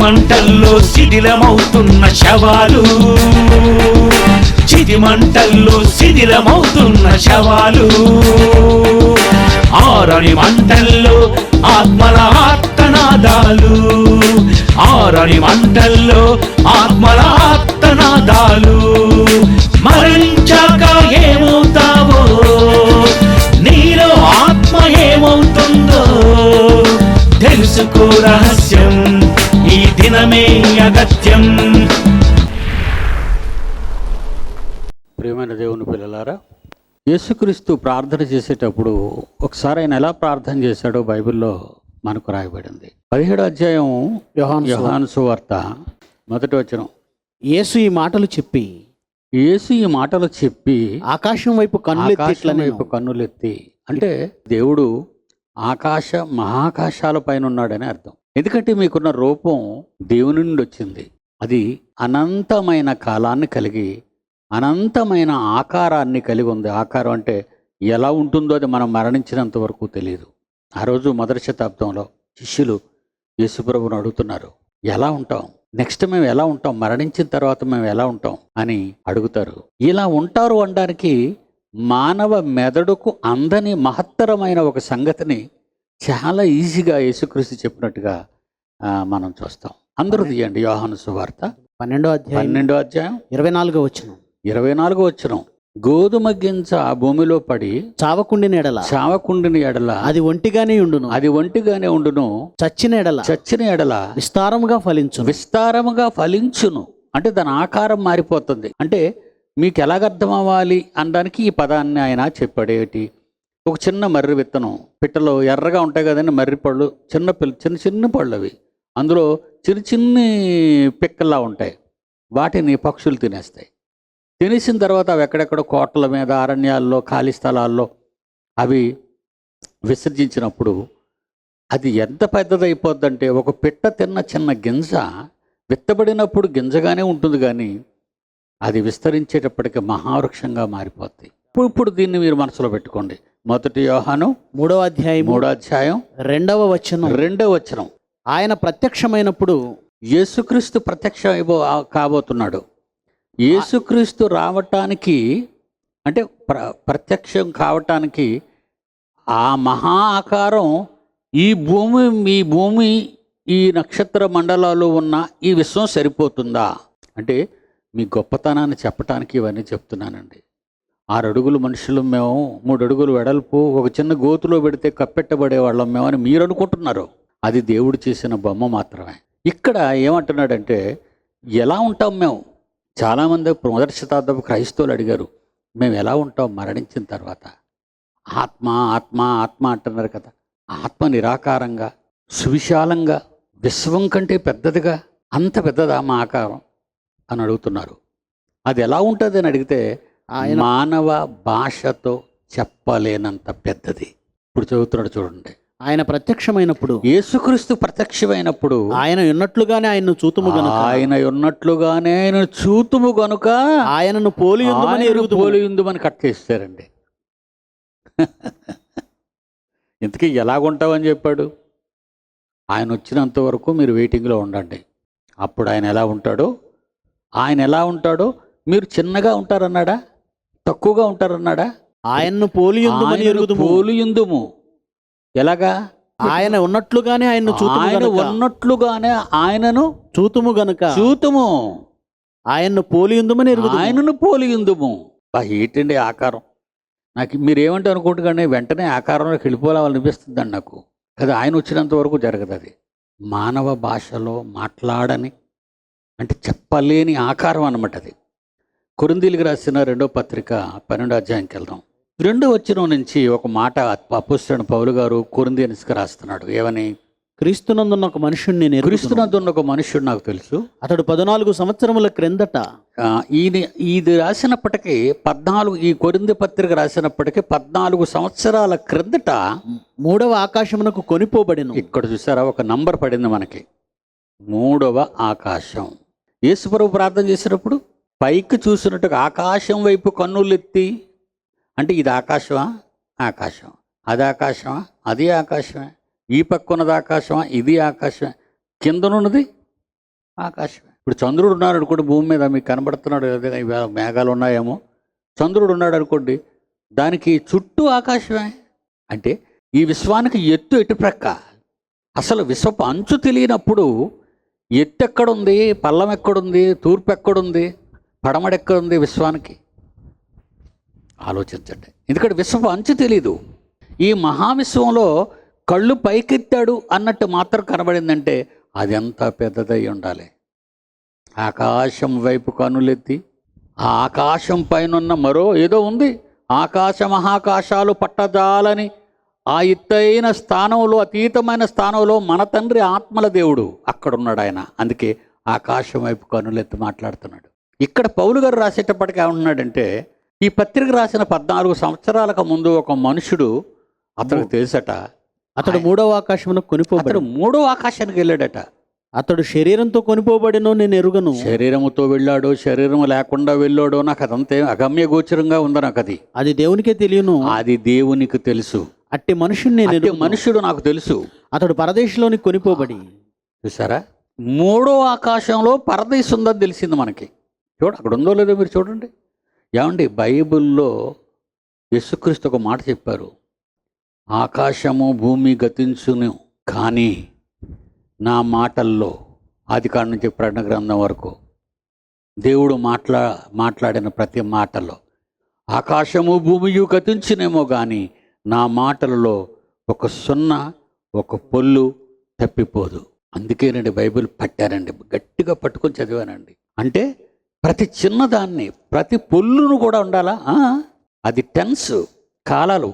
చితిమంటల్లో శిథిలమవుతున్న శవాలు, చితిమంటల్లో శిథిలమవుతున్న శవాలు, ఆరని మంటల్లో ఆత్మల ఆర్తనాదాలు, ఆరని మంటల్లో ఆత్మల ఆర్తనాదాలు. మరణించాక ఏమవుతావో, నీలో ఆత్మ ఏమవుతుందో తెలుసుకో రహస్యం, ఈ దినమే అగత్యం. ప్రియమైన దేవుని పిల్లలారా, యేసుక్రీస్తు ప్రార్థన చేసేటప్పుడు ఒకసారి ఆయన ఎలా ప్రార్థన చేశాడో బైబిల్లో మనకు రాయబడింది. 17వ అధ్యాయం యోహాను సువార్త 1వ వచనం. యేసు ఈ మాటలు చెప్పి ఆకాశం వైపు కన్నులెత్తి, అంటే దేవుడు మహాకాశాల పైన ఉన్నాడని అర్థం. ఎందుకంటే మీకున్న రూపం దేవుని నుండి వచ్చింది. అది అనంతమైన కాలాన్ని కలిగి అనంతమైన ఆకారాన్ని కలిగి ఉంది. ఆకారం అంటే ఎలా ఉంటుందో అది మనం మరణించినంత వరకు తెలియదు. ఆ రోజు మొదటి శతాబ్దంలో శిష్యులు యేసుప్రభుని అడుగుతున్నారు, ఎలా ఉంటాం, నెక్స్ట్ మేము ఎలా ఉంటాం, మరణించిన తర్వాత మేము ఎలా ఉంటాం అని అడుగుతారు. ఇలా ఉంటారు అనడానికి మానవ మెదడుకు అందని మహత్తరమైన ఒక సంగతిని చాలా ఈజీగా యేసుక్రీస్తు చెప్పినట్టుగా మనం చూస్తాం. అందరూ తీయండి యోహాను సువార్త 12వ అధ్యాయం 24వ వచనం. గోధుమ గింజ భూమిలో పడి చావకుండిన ఎడల అది ఒంటిగానే ఉండును, చచ్చిన ఎడల విస్తారముగా ఫలించును. అంటే దాని ఆకారం మారిపోతుంది. అంటే మీకు ఎలాగర్థం అవ్వాలి అనడానికి ఈ పదాన్ని ఆయన చెప్పాడేటి. ఒక చిన్న మర్రి విత్తనం, పిట్టలో ఎర్రగా ఉంటాయి కదండి మర్రి పళ్ళు, చిన్న పళ్ళు అవి, అందులో చిన్ని పిక్కల్లా ఉంటాయి. వాటిని పక్షులు తినేస్తాయి. తినేసిన తర్వాత అవి ఎక్కడెక్కడ కోటల మీద, అరణ్యాల్లో, ఖాళీ స్థలాల్లో అవి విసర్జించినప్పుడు అది ఎంత పెద్దదైపోద్దంటే, ఒక పిట్ట తిన్న చిన్న గింజ విత్తబడినప్పుడు గింజగానే ఉంటుంది, కానీ అది విస్తరించేటప్పటికి మహావృక్షంగా మారిపోద్ది. ఇప్పుడు దీన్ని మీరు మనసులో పెట్టుకోండి. 1 యోహాను 3వ అధ్యాయం 2వ వచనం. ఆయన ప్రత్యక్షమైనప్పుడు యేసుక్రీస్తు కాబోతున్నాడు. యేసుక్రీస్తు రావటానికి అంటే ప్రత్యక్షం కావటానికి ఆ మహా ఆకారం ఈ భూమి ఈ నక్షత్ర మండలాలు ఉన్న ఈ విశ్వం సరిపోతుందా అంటే, మీ గొప్పతనాన్ని చెప్పటానికి ఇవన్నీ చెప్తున్నానండి. 6 అడుగులు మనుషులు మేము, 3 అడుగులు వెడల్పు, ఒక చిన్న గోతులో పెడితే కప్పెట్టబడేవాళ్ళం మేము అని మీరు అనుకుంటున్నారు. అది దేవుడు చేసిన బొమ్మ మాత్రమే. ఇక్కడ ఏమంటున్నాడంటే, ఎలా ఉంటాం మేము? చాలామంది మొదటి శతాబ్దపు క్రైస్తవులు అడిగారు, మేము ఎలా ఉంటాం మరణించిన తర్వాత? ఆత్మ ఆత్మ ఆత్మ అంటున్నారు కదా. ఆత్మ నిరాకారంగా, సువిశాలంగా, విశ్వం కంటే పెద్దదిగా, అంత పెద్దదా మా ఆకారం అని అడుగుతున్నారు. అది ఎలా ఉంటుంది అని అడిగితే, మానవ భాషతో చెప్పలేనంత పెద్దది. ఇప్పుడు చదువుతున్నాడు చూడండి. ఆయన ప్రత్యక్షమైనప్పుడు, యేసుక్రీస్తు ప్రత్యక్షమైనప్పుడు, ఆయన ఉన్నట్లుగానే ఆయనను చూతుము గనుక ఆయనను పోలియుందుమని కట్ చేస్తారండి. ఇంతకీ ఎలాగుంటావని చెప్పాడు? ఆయన వచ్చినంత వరకు మీరు వెయిటింగ్లో ఉండండి. అప్పుడు ఆయన ఎలా ఉంటాడో మీరు చిన్నగా ఉంటారన్నాడా, తక్కువగా ఉంటారన్నాడా? ఆయన్ను పోలియుందుము. ఎలాగా? ఆయన ఉన్నట్లుగానే ఆయనను చూతుము గనుక ఆయన్ను పోలియుందుము. ఏంటండి ఆకారం? నాకు మీరేమంటే అనుకుంటుగానే వెంటనే ఆకారంలోకి వెళ్ళిపోవాలనిపిస్తుందండి నాకు. కదా, ఆయన వచ్చినంత వరకు జరగదు. అది మానవ భాషలో మాట్లాడని, అంటే చెప్పలేని ఆకారం అన్నమాట అది. కొరింథీయులకు రాసిన 2వ పత్రిక 12వ అధ్యాయంకి వెళ్దాం. 2వ వచనం నుంచి ఒక మాట అపోస్తలుడైన పౌలు గారు కొరింథీయులకు రాస్తున్నాడు. ఏమని? క్రీస్తునందున్న ఒక మనుష్యుడు నాకు తెలుసు, అతడు 14 సంవత్సరముల క్రిందట, ఇది రాసినప్పటికీ 14, ఈ కొరింథీ పత్రిక రాసినప్పటికీ 14 సంవత్సరాల క్రిందట 3వ ఆకాశమునకు కొనిపోబడెను. ఇక్కడ చూసారా, ఒక నంబర్ పడింది మనకి, 3వ ఆకాశం. యేసుప్రభు ప్రార్థన చేసినప్పుడు పైకి చూసినట్టుగా ఆకాశం వైపు కన్నులెత్తి, అంటే ఇది ఆకాశమా? ఆకాశం. అది ఆకాశమా? అది ఆకాశమే. ఈ పక్కన్నది ఆకాశమా? ఇది ఆకాశమే. కిందనున్నది ఆకాశమే. ఇప్పుడు చంద్రుడు ఉన్నాడు అనుకోండి, భూమి మీద మీకు కనబడుతున్నాడు కదా, ఇవాళ మేఘాలు ఉన్నాయేమో. చంద్రుడు ఉన్నాడు అనుకోండి, దానికి చుట్టూ ఆకాశమే. అంటే ఈ విశ్వానికి ఎత్తు ఎటు ప్రక్క, అసలు విశ్వపు అంచు తెలియనప్పుడు ఎత్తు ఎక్కడుంది, పల్లం ఎక్కడుంది, తూర్పు ఎక్కడుంది, పడమడెక్కడుంది విశ్వానికి? ఆలోచించండి. ఎందుకంటే విశ్వపు అంచు తెలీదు. ఈ మహావిశ్వంలో కళ్ళు పైకెత్తాడు అన్నట్టు మాత్రం కనబడిందంటే అది ఎంత పెద్దదై ఉండాలి. ఆకాశం వైపు కనులెత్తి ఆ ఆకాశం పైనున్న మరో ఏదో ఉంది, ఆకాశ మహాకాశాలు పట్టజాలని ఆ ఎత్తైన స్థానంలో, అతీతమైన స్థానంలో మన తండ్రి ఆత్మల దేవుడు అక్కడున్నాడు ఆయన. అందుకే ఆకాశం వైపు కనులెత్తి మాట్లాడుతున్నాడు. ఇక్కడ పౌలు గారు రాసేటప్పటికి ఏమంటున్నాడంటే, ఈ పత్రిక రాసిన 14 సంవత్సరాలకు ముందు ఒక మనుషుడు, అతనికి తెలుసట, అతడు మూడవ ఆకాశమును కొనిపోబడి, అతడు మూడో ఆకాశానికి వెళ్ళాడట. అతడు శరీరంతో కొనిపోబడినో నేను ఎరుగను. శరీరముతో వెళ్ళాడో శరీరం లేకుండా వెళ్ళాడో నాకు అదంతే అగమ్య గోచరంగా ఉంది. నాకు అది దేవునికే తెలియను. అది దేవునికి తెలుసు. అట్టి మనుషుని నేను ఎరుగను. మనుషుడు నాకు తెలుసు. అతడు పరదేశంలోని కొనిపోబడి, చూసారా, మూడో ఆకాశంలో పరదేశం ఉందని తెలిసింది మనకి. అక్కడ ఉందో లేదో మీరు చూడండి. ఏమండి, బైబిల్లో యేసుక్రీస్తు ఒక మాట చెప్పారు, ఆకాశము భూమి గతించును కానీ నా మాటల్లో, ఆదికాండం నుంచి ప్రకటన గ్రంథం వరకు దేవుడు మాట్లాడిన ప్రతి మాటలో ఆకాశము భూమియు గతించునేమో కానీ నా మాటలలో ఒక సున్నా ఒక పొల్లు తప్పిపోదు. అందుకేనండి బైబిల్ పట్టారండి, గట్టిగా పట్టుకొని చదివానండి. అంటే ప్రతి చిన్నదాన్ని, ప్రతి పొల్లును కూడా ఉండాలా. అది టెన్స్, కాలాలు,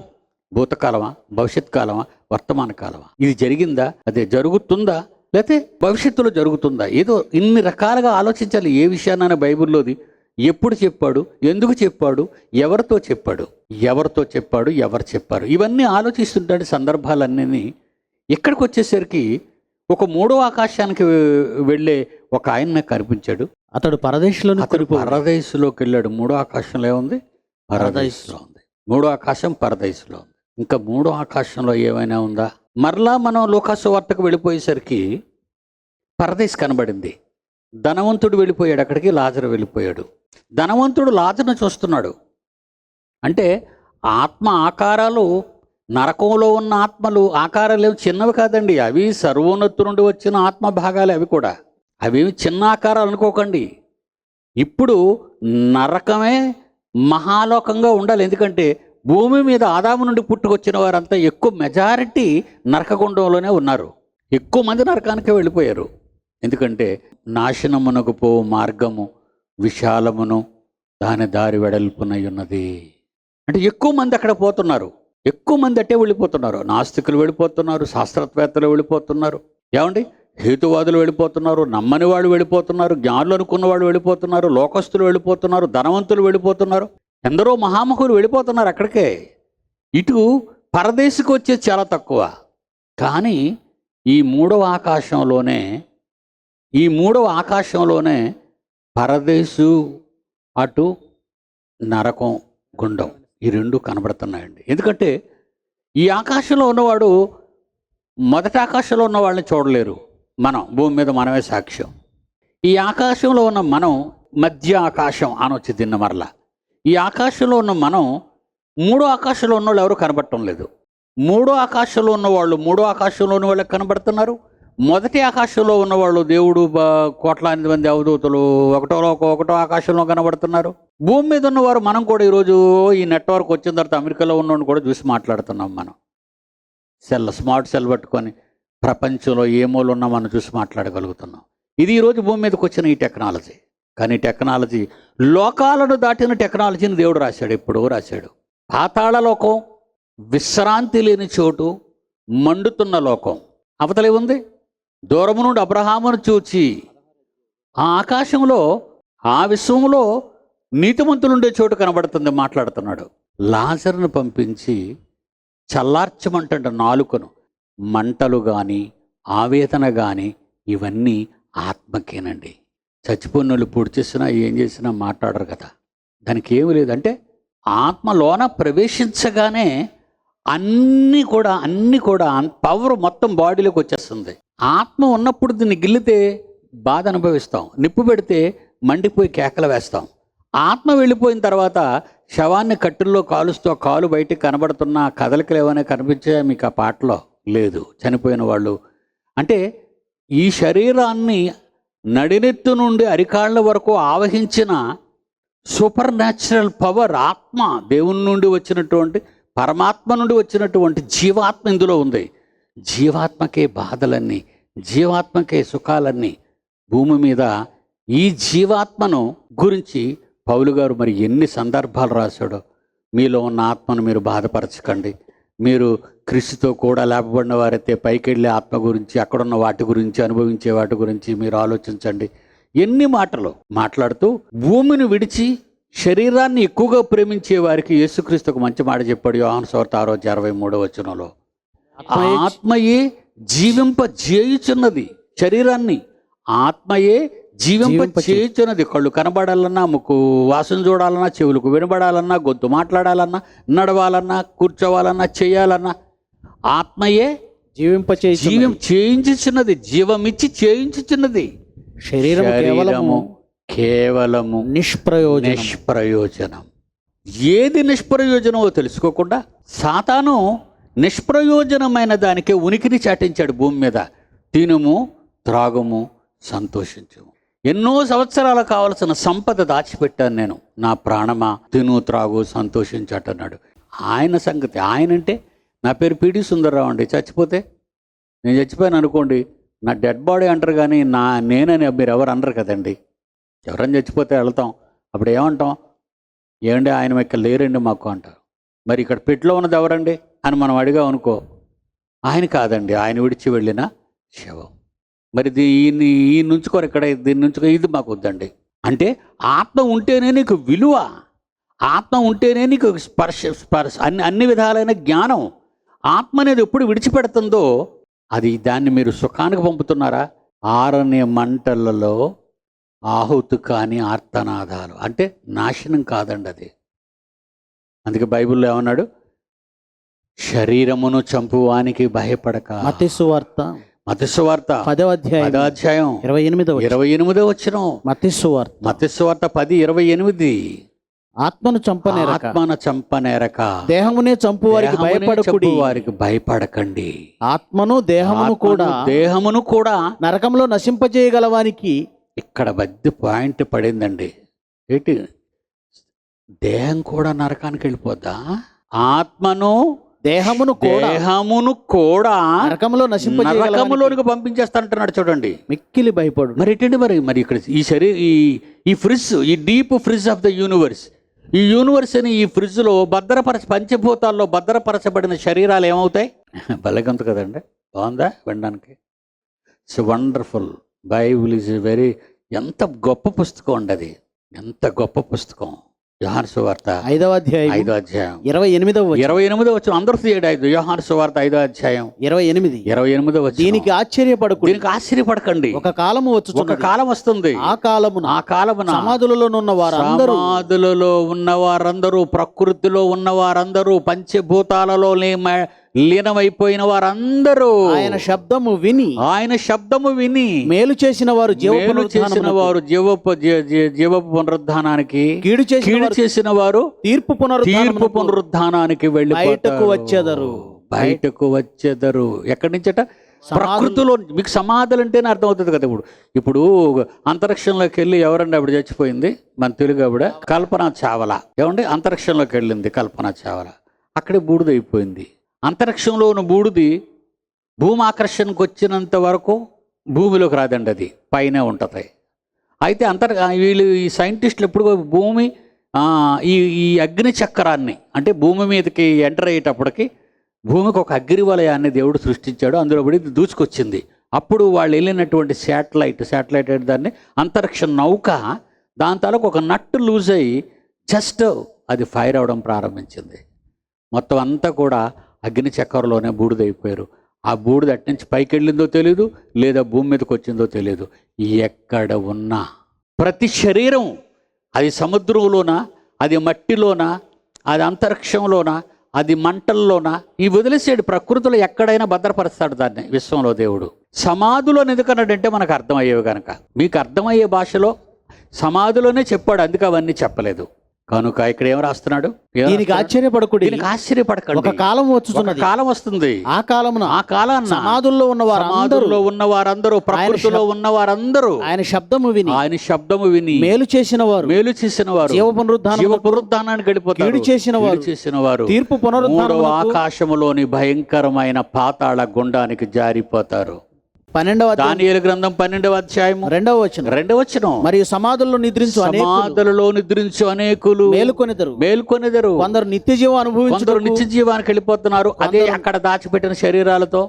భూతకాలమా, భవిష్యత్ కాలమా, వర్తమాన కాలమా, ఇది జరిగిందా, అదే జరుగుతుందా, లేకపోతే భవిష్యత్తులో జరుగుతుందా, ఏదో ఇన్ని రకాలుగా ఆలోచించాలి. ఏ విషయాన్ని బైబిల్లోది ఎప్పుడు చెప్పాడు, ఎందుకు చెప్పాడు, ఎవరితో చెప్పాడు, ఎవరు చెప్పారు, ఇవన్నీ ఆలోచిస్తుంటాడు. సందర్భాలన్నీ ఇక్కడికి వచ్చేసరికి ఒక మూడో ఆకాశానికి వెళ్ళే ఒక ఆయన నాకు కనిపించాడు. అతడు పరదేశంలోకి వెళ్ళాడు. మూడో ఆకాశంలో ఏముంది? పరదేశంలో ఉంది. మూడో ఆకాశం పరదేశంలో ఉంది. ఇంకా మూడో ఆకాశంలో ఏమైనా ఉందా? మరలా మనం లూకాసు వార్తకు వెళ్ళిపోయేసరికి పరదేశ్ కనబడింది. ధనవంతుడు వెళ్ళిపోయాడు అక్కడికి, లాజరు వెళ్ళిపోయాడు. ధనవంతుడు లాజరును చూస్తున్నాడు. అంటే ఆత్మ ఆకారాలు, నరకంలో ఉన్న ఆత్మలు ఆకారాలు ఏమి చిన్నవి కాదండి, అవి సర్వోన్నతు నుండి వచ్చిన ఆత్మ భాగాలే. అవి కూడా అవేమి చిన్న ఆకారాలు అనుకోకండి. ఇప్పుడు నరకమే మహాలోకంగా ఉండాలి. ఎందుకంటే భూమి మీద ఆదాము నుండి పుట్టుకొచ్చిన వారంతా ఎక్కువ మెజారిటీ నరకగుండంలోనే ఉన్నారు. ఎక్కువ మంది నరకానికే వెళ్ళిపోయారు. ఎందుకంటే నాశనమునకు పో మార్గము విశాలమును, దాని దారి వెడల్పునై ఉన్నది. అంటే ఎక్కువ మంది అక్కడ పోతున్నారు, ఎక్కువ మంది అట్టే వెళ్ళిపోతున్నారు. నాస్తికులు వెళ్ళిపోతున్నారు, శాస్త్రవేత్తలు వెళ్ళిపోతున్నారు, ఏమండి హేతువాదులు వెళ్ళిపోతున్నారు, నమ్మని వాళ్ళు వెళ్ళిపోతున్నారు, జ్ఞానులు అనుకున్న వాళ్ళు వెళ్ళిపోతున్నారు, లోకస్తులు వెళ్ళిపోతున్నారు, ధనవంతులు వెళ్ళిపోతున్నారు, ఎందరో మహామహులు వెళ్ళిపోతున్నారు అక్కడికే. ఇటు పరదేశకు వచ్చేది చాలా తక్కువ. కానీ ఈ మూడవ ఆకాశంలోనే పరదేశు, అటు నరకం, గుండం, ఈ రెండు కనబడుతున్నాయండి. ఎందుకంటే ఈ ఆకాశంలో ఉన్నవాడు మొదటి ఆకాశంలో ఉన్న వాళ్ళని చూడలేరు. మనం భూమి మీద మనమే సాక్ష్యం. ఈ ఆకాశంలో ఉన్న మనం మధ్య ఆకాశం అనొచ్చి తిన్న మరలా. ఈ ఆకాశంలో ఉన్న మనం మూడో ఆకాశంలో ఉన్న వాళ్ళు ఎవరు కనబడటం లేదు. మూడో ఆకాశంలో ఉన్నవాళ్ళు మూడో ఆకాశంలో ఉన్న వాళ్ళకి కనబడుతున్నారు. మొదటి ఆకాశంలో ఉన్నవాళ్ళు దేవుడు కోట్లాది మంది అవధూతలు ఒకటో ఆకాశంలో కనబడుతున్నారు. భూమి మీద ఉన్నవారు మనం కూడా ఈరోజు ఈ నెట్వర్క్ వచ్చిన తర్వాత అమెరికాలో ఉన్నవాడిని కూడా చూసి మాట్లాడుతున్నాం. మనం స్మార్ట్ సెల్ పట్టుకొని ప్రపంచంలో ఏ మూల ఉన్నా మనం చూసి మాట్లాడగలుగుతున్నాం. ఇది ఈరోజు భూమి మీదకి వచ్చిన ఈ టెక్నాలజీ. కానీ టెక్నాలజీ, లోకాలను దాటిన టెక్నాలజీని దేవుడు రాశాడు, ఎప్పుడో రాశాడు. పాతాళ లోకం, విశ్రాంతి లేని చోటు, మండుతున్న లోకం అవతలే ఉంది. దూరము నుండి అబ్రహామును చూచి ఆ ఆకాశంలో, ఆ విశ్వంలో నీతిమంతులుండే చోటు కనబడుతుంది. మాట్లాడుతున్నాడు. లాజరును పంపించి చల్లార్చమంట నాలుకను. మంటలు కానీ ఆవేదన కానీ ఇవన్నీ ఆత్మకేనండి. చచ్చిపోయిన వాళ్ళు పూర్తి చేసినా ఏం చేసినా మాట్లాడరు కదా, దానికి ఏమి లేదంటే ఆత్మలోన ప్రవేశించగానే అన్నీ కూడా పవర్ మొత్తం బాడీలోకి వచ్చేస్తుంది. ఆత్మ ఉన్నప్పుడు దీన్ని గిల్లితే బాధ అనుభవిస్తాం, నిప్పు పెడితే మండిపోయి కేకలు వేస్తాం. ఆత్మ వెళ్ళిపోయిన తర్వాత శవాన్ని కట్టెల్లో కాలుస్తూ ఆ కాలు బయటికి కనబడుతున్న కదలికలు ఏమైనా కనిపించే మీకు ఆ పాటలో? లేదు. చనిపోయిన వాళ్ళు అంటే ఈ శరీరాన్ని నడినెత్తు నుండి అరికాళ్ళ వరకు ఆవహించిన సూపర్ న్యాచురల్ పవర్, ఆత్మ, దేవుని నుండి వచ్చినటువంటి, పరమాత్మ నుండి వచ్చినటువంటి జీవాత్మ ఇందులో ఉంది. జీవాత్మకే బాధలన్నీ, జీవాత్మకే సుఖాలన్నీ. భూమి మీద ఈ జీవాత్మను గురించి పౌలు గారు మరి ఎన్ని సందర్భాలు రాశాడో. మీలో ఉన్న ఆత్మను మీరు బాధపరచకండి, మీరు క్రీస్తుతో కూడా లేపబడిన వారైతే పైకి వెళ్ళే ఆత్మ గురించి, అక్కడున్న వాటి గురించి, అనుభవించే వాటి గురించి మీరు ఆలోచించండి. ఎన్ని మాటలు మాట్లాడుతూ భూమిని విడిచి శరీరాన్ని ఎక్కువగా ప్రేమించే వారికి యేసుక్రీస్తు ఒక మంచి మాట చెప్పాడు. యోహాను సువార్త 6:63 ఆత్మయే జీవింపజేయుచున్నది. శరీరాన్ని ఆత్మయే జీవింపచేయుచున్నది. కళ్ళు కనబడాలన్నా, ముక్కు వాసన చూడాలన్నా, చెవులకు వినబడాలన్నా, గొంతు మాట్లాడాలన్నా, నడవాలన్నా, కూర్చోవాలన్నా, చేయాలన్నా ఆత్మయే చేయించుచున్నది, జీవమిచ్చి చేయించుచున్నది. శరీరము కేవలము నిష్ప్రయోజనం. ఏది నిష్ప్రయోజనమో తెలుసుకోకుండా సాతాను నిష్ప్రయోజనమైన దానికే ఉనికిని చాటించాడు భూమి మీద. తినుము, త్రాగుము, సంతోషించుము. ఎన్నో సంవత్సరాలు కావలసిన సంపద దాచిపెట్టాను నేను, నా ప్రాణమా తిను, త్రాగు, సంతోషించటన్నాడు. ఆయన సంగతి. ఆయనంటే నా పేరు పిడి సుందరరావు అండి. చచ్చిపోతే నేను చచ్చిపోయాను అనుకోండి, నా డెడ్ బాడీ అంటారు కానీ నేనని మీరు ఎవరు అనరు కదండి. ఎవరైనా చచ్చిపోతే వెళ్తాం, అప్పుడు ఏమంటాం? ఏమండి ఆయన ఇక్కడ లేరండి మాకు అంటారు. మరి ఇక్కడ పెట్టులో ఉన్నది ఎవరండి అని మనం అడిగాం అనుకో, ఆయన కాదండి, ఆయన విడిచి వెళ్ళిన శవం. మరి ఈ నుంచుకోరు, ఇక్కడ దీన్ని నుంచుకో, ఇది మాకు వద్దండి. అంటే ఆత్మ ఉంటేనే నీకు విలువ, ఆత్మ ఉంటేనే నీకు స్పర్శ అన్ని విధాలైన జ్ఞానం. ఆత్మ అనేది ఎప్పుడు విడిచిపెడుతుందో అది దాన్ని మీరు సుఖానికి పంపుతున్నారా? ఆరని మంటలలో ఆహుతి కాని ఆర్తనాదాలు అంటే నాశనం కాదండి అది. అందుకే బైబిల్లో ఏమన్నాడు? శరీరమును చంపువానికి భయపడక. మత్తయి సువార్త 10వ అధ్యాయం 28వ వచనం. మత్తయి సువార్త 10:28. ఆత్మను చంపనేరక దేహమునే చంపు వారికి భయపడకండి. ఆత్మను దేహమును కూడా నరకంలో నశింపజేయగలవానికి. ఇక్కడ పెద్ద పాయింట్ పడిందండి. ఏంటి? దేహం కూడా నరకానికి వెళ్ళిపోద్దా? ఆత్మను దేహమును కూడా నరకములోనికి పంపించేస్తానంటున్నాడు. చూడండి, మిక్కిలి భయపడు. మరి ఏంటండి మరి ఇక్కడ ఈ ఫ్రిడ్జ్, ఈ deep fridge of the universe, ఈ యూనివర్స్ అని ఈ ఫ్రిడ్జ్లో పంచభూతాల్లో భద్రపరచబడిన శరీరాలు ఏమవుతాయి? బలగంత కదండి. బాగుందా వినడానికి? It's wonderful. Bible is very, ఎంత గొప్ప పుస్తకం అండి అది, ఎంత గొప్ప పుస్తకం. యోహాను సువార్త 5వ అధ్యాయం 28వ వచనం. అందరూ తీయడు. యోహాను సువార్త 5వ అధ్యాయం 28వ వచనం. దీనికి ఆశ్చర్యపడకండి. ఒక కాలం వస్తుంది. ఆ కాలమున సమాధులలో ఉన్న వారందరూ, ప్రకృతిలో ఉన్న వారందరూ, పంచభూతాలలో లీనమైపోయిన వారందరూ ఆయన శబ్దము విని మేలు చేసిన వారు జీవపు పునరుద్ధానానికి, కీడు చేసిన వారు తీర్పు పునరుద్ధానానికి వెళ్ళి బయటకు వచ్చెదరు. ఎక్కడి నుంచట? ప్రకృతిలో. మీకు సమాధులు అంటేనే అర్థమవుతుంది కదా. ఇప్పుడు అంతరిక్షంలోకి వెళ్ళి ఎవరండి అప్పుడు చచ్చిపోయింది? మన తెలుగు ఆవిడ కల్పనా చావ్లా. ఏమండి? అంతరిక్షంలోకి వెళ్ళింది కల్పనా చావ్లా. అక్కడే బూడిదైపోయింది. అంతరిక్షంలో ఉన్న బూడిది భూమి ఆకర్షణకు వచ్చినంత వరకు భూమిలోకి రాదండి, అది పైనే ఉంటుంది. అయితే వీళ్ళు ఈ సైంటిస్టులు ఎప్పుడు భూమి ఈ అగ్ని చక్రాన్ని, అంటే భూమి మీదకి ఎంటర్ అయ్యేటప్పటికి భూమికి ఒక అగ్ని వలయాన్ని దేవుడు సృష్టించాడు. అందులో పడి దూచుకొచ్చింది. అప్పుడు వాళ్ళు వెళ్ళినటువంటి శాటిలైట్ అంటే దాన్ని అంతరిక్ష నౌక, దాని తాలూకు ఒక నట్టు లూజ్ అయ్యి జస్ట్ అది ఫైర్ అవ్వడం ప్రారంభించింది. మొత్తం అంతా కూడా అగ్ని చక్రంలోనే బూడిదైపోయారు. ఆ బూడిద అటు నుంచి పైకి వెళ్ళిందో తెలియదు, లేదా భూమి మీదకి వచ్చిందో తెలియదు. ఎక్కడ ఉన్నా ప్రతి శరీరం, అది సముద్రంలోనా, అది మట్టిలోనా, అది అంతరిక్షంలోనా, అది మంటల్లోనా, ఈ వదిలేసాడు. ప్రకృతిలో ఎక్కడైనా భద్రపరుస్తాడు దాన్ని విశ్వంలో దేవుడు. సమాధిలోని ఎందుకన్నాడంటే మనకు అర్థమయ్యేవి కనుక. మీకు అర్థమయ్యే భాషలో సమాధిలోనే చెప్పాడు, అందుకే అవన్నీ చెప్పలేదు. కనుక ఇక్కడ ఏం రాస్తున్నాడు? దీనికి ఆశ్చర్యపడకుడి, దీనికి ఆశ్చర్యపడకండి. ఒక కాలం వచ్చుచున్నది, కాలం వస్తుంది, ఆ కాలమున ఆ కాలాన్న సమాధుల్లో ఉన్న వారందరూ ప్రకృతిలో ఉన్న వారందరూ ఆయన శబ్దము విని మేలు చేసిన వారు జీవ పునరుద్ధానానికి వెళ్ళిపోతారు. కీడు చేసిన వారు తీర్పు మూడవ ఆకాశములోని భయంకరమైన పాతాళ గుండానికి జారిపోతారు. 12వ దానియేలు గ్రంథం 12వ అధ్యాయం 2వ వచనం. మరియు సమాధుల్లో నిద్రించు అనేకులు మేలుకొనెదరు, కొందరు నిత్య జీవానికి వెళ్ళిపోతున్నారు, అదే అక్కడ దాచిపెట్టిన శరీరాలతో.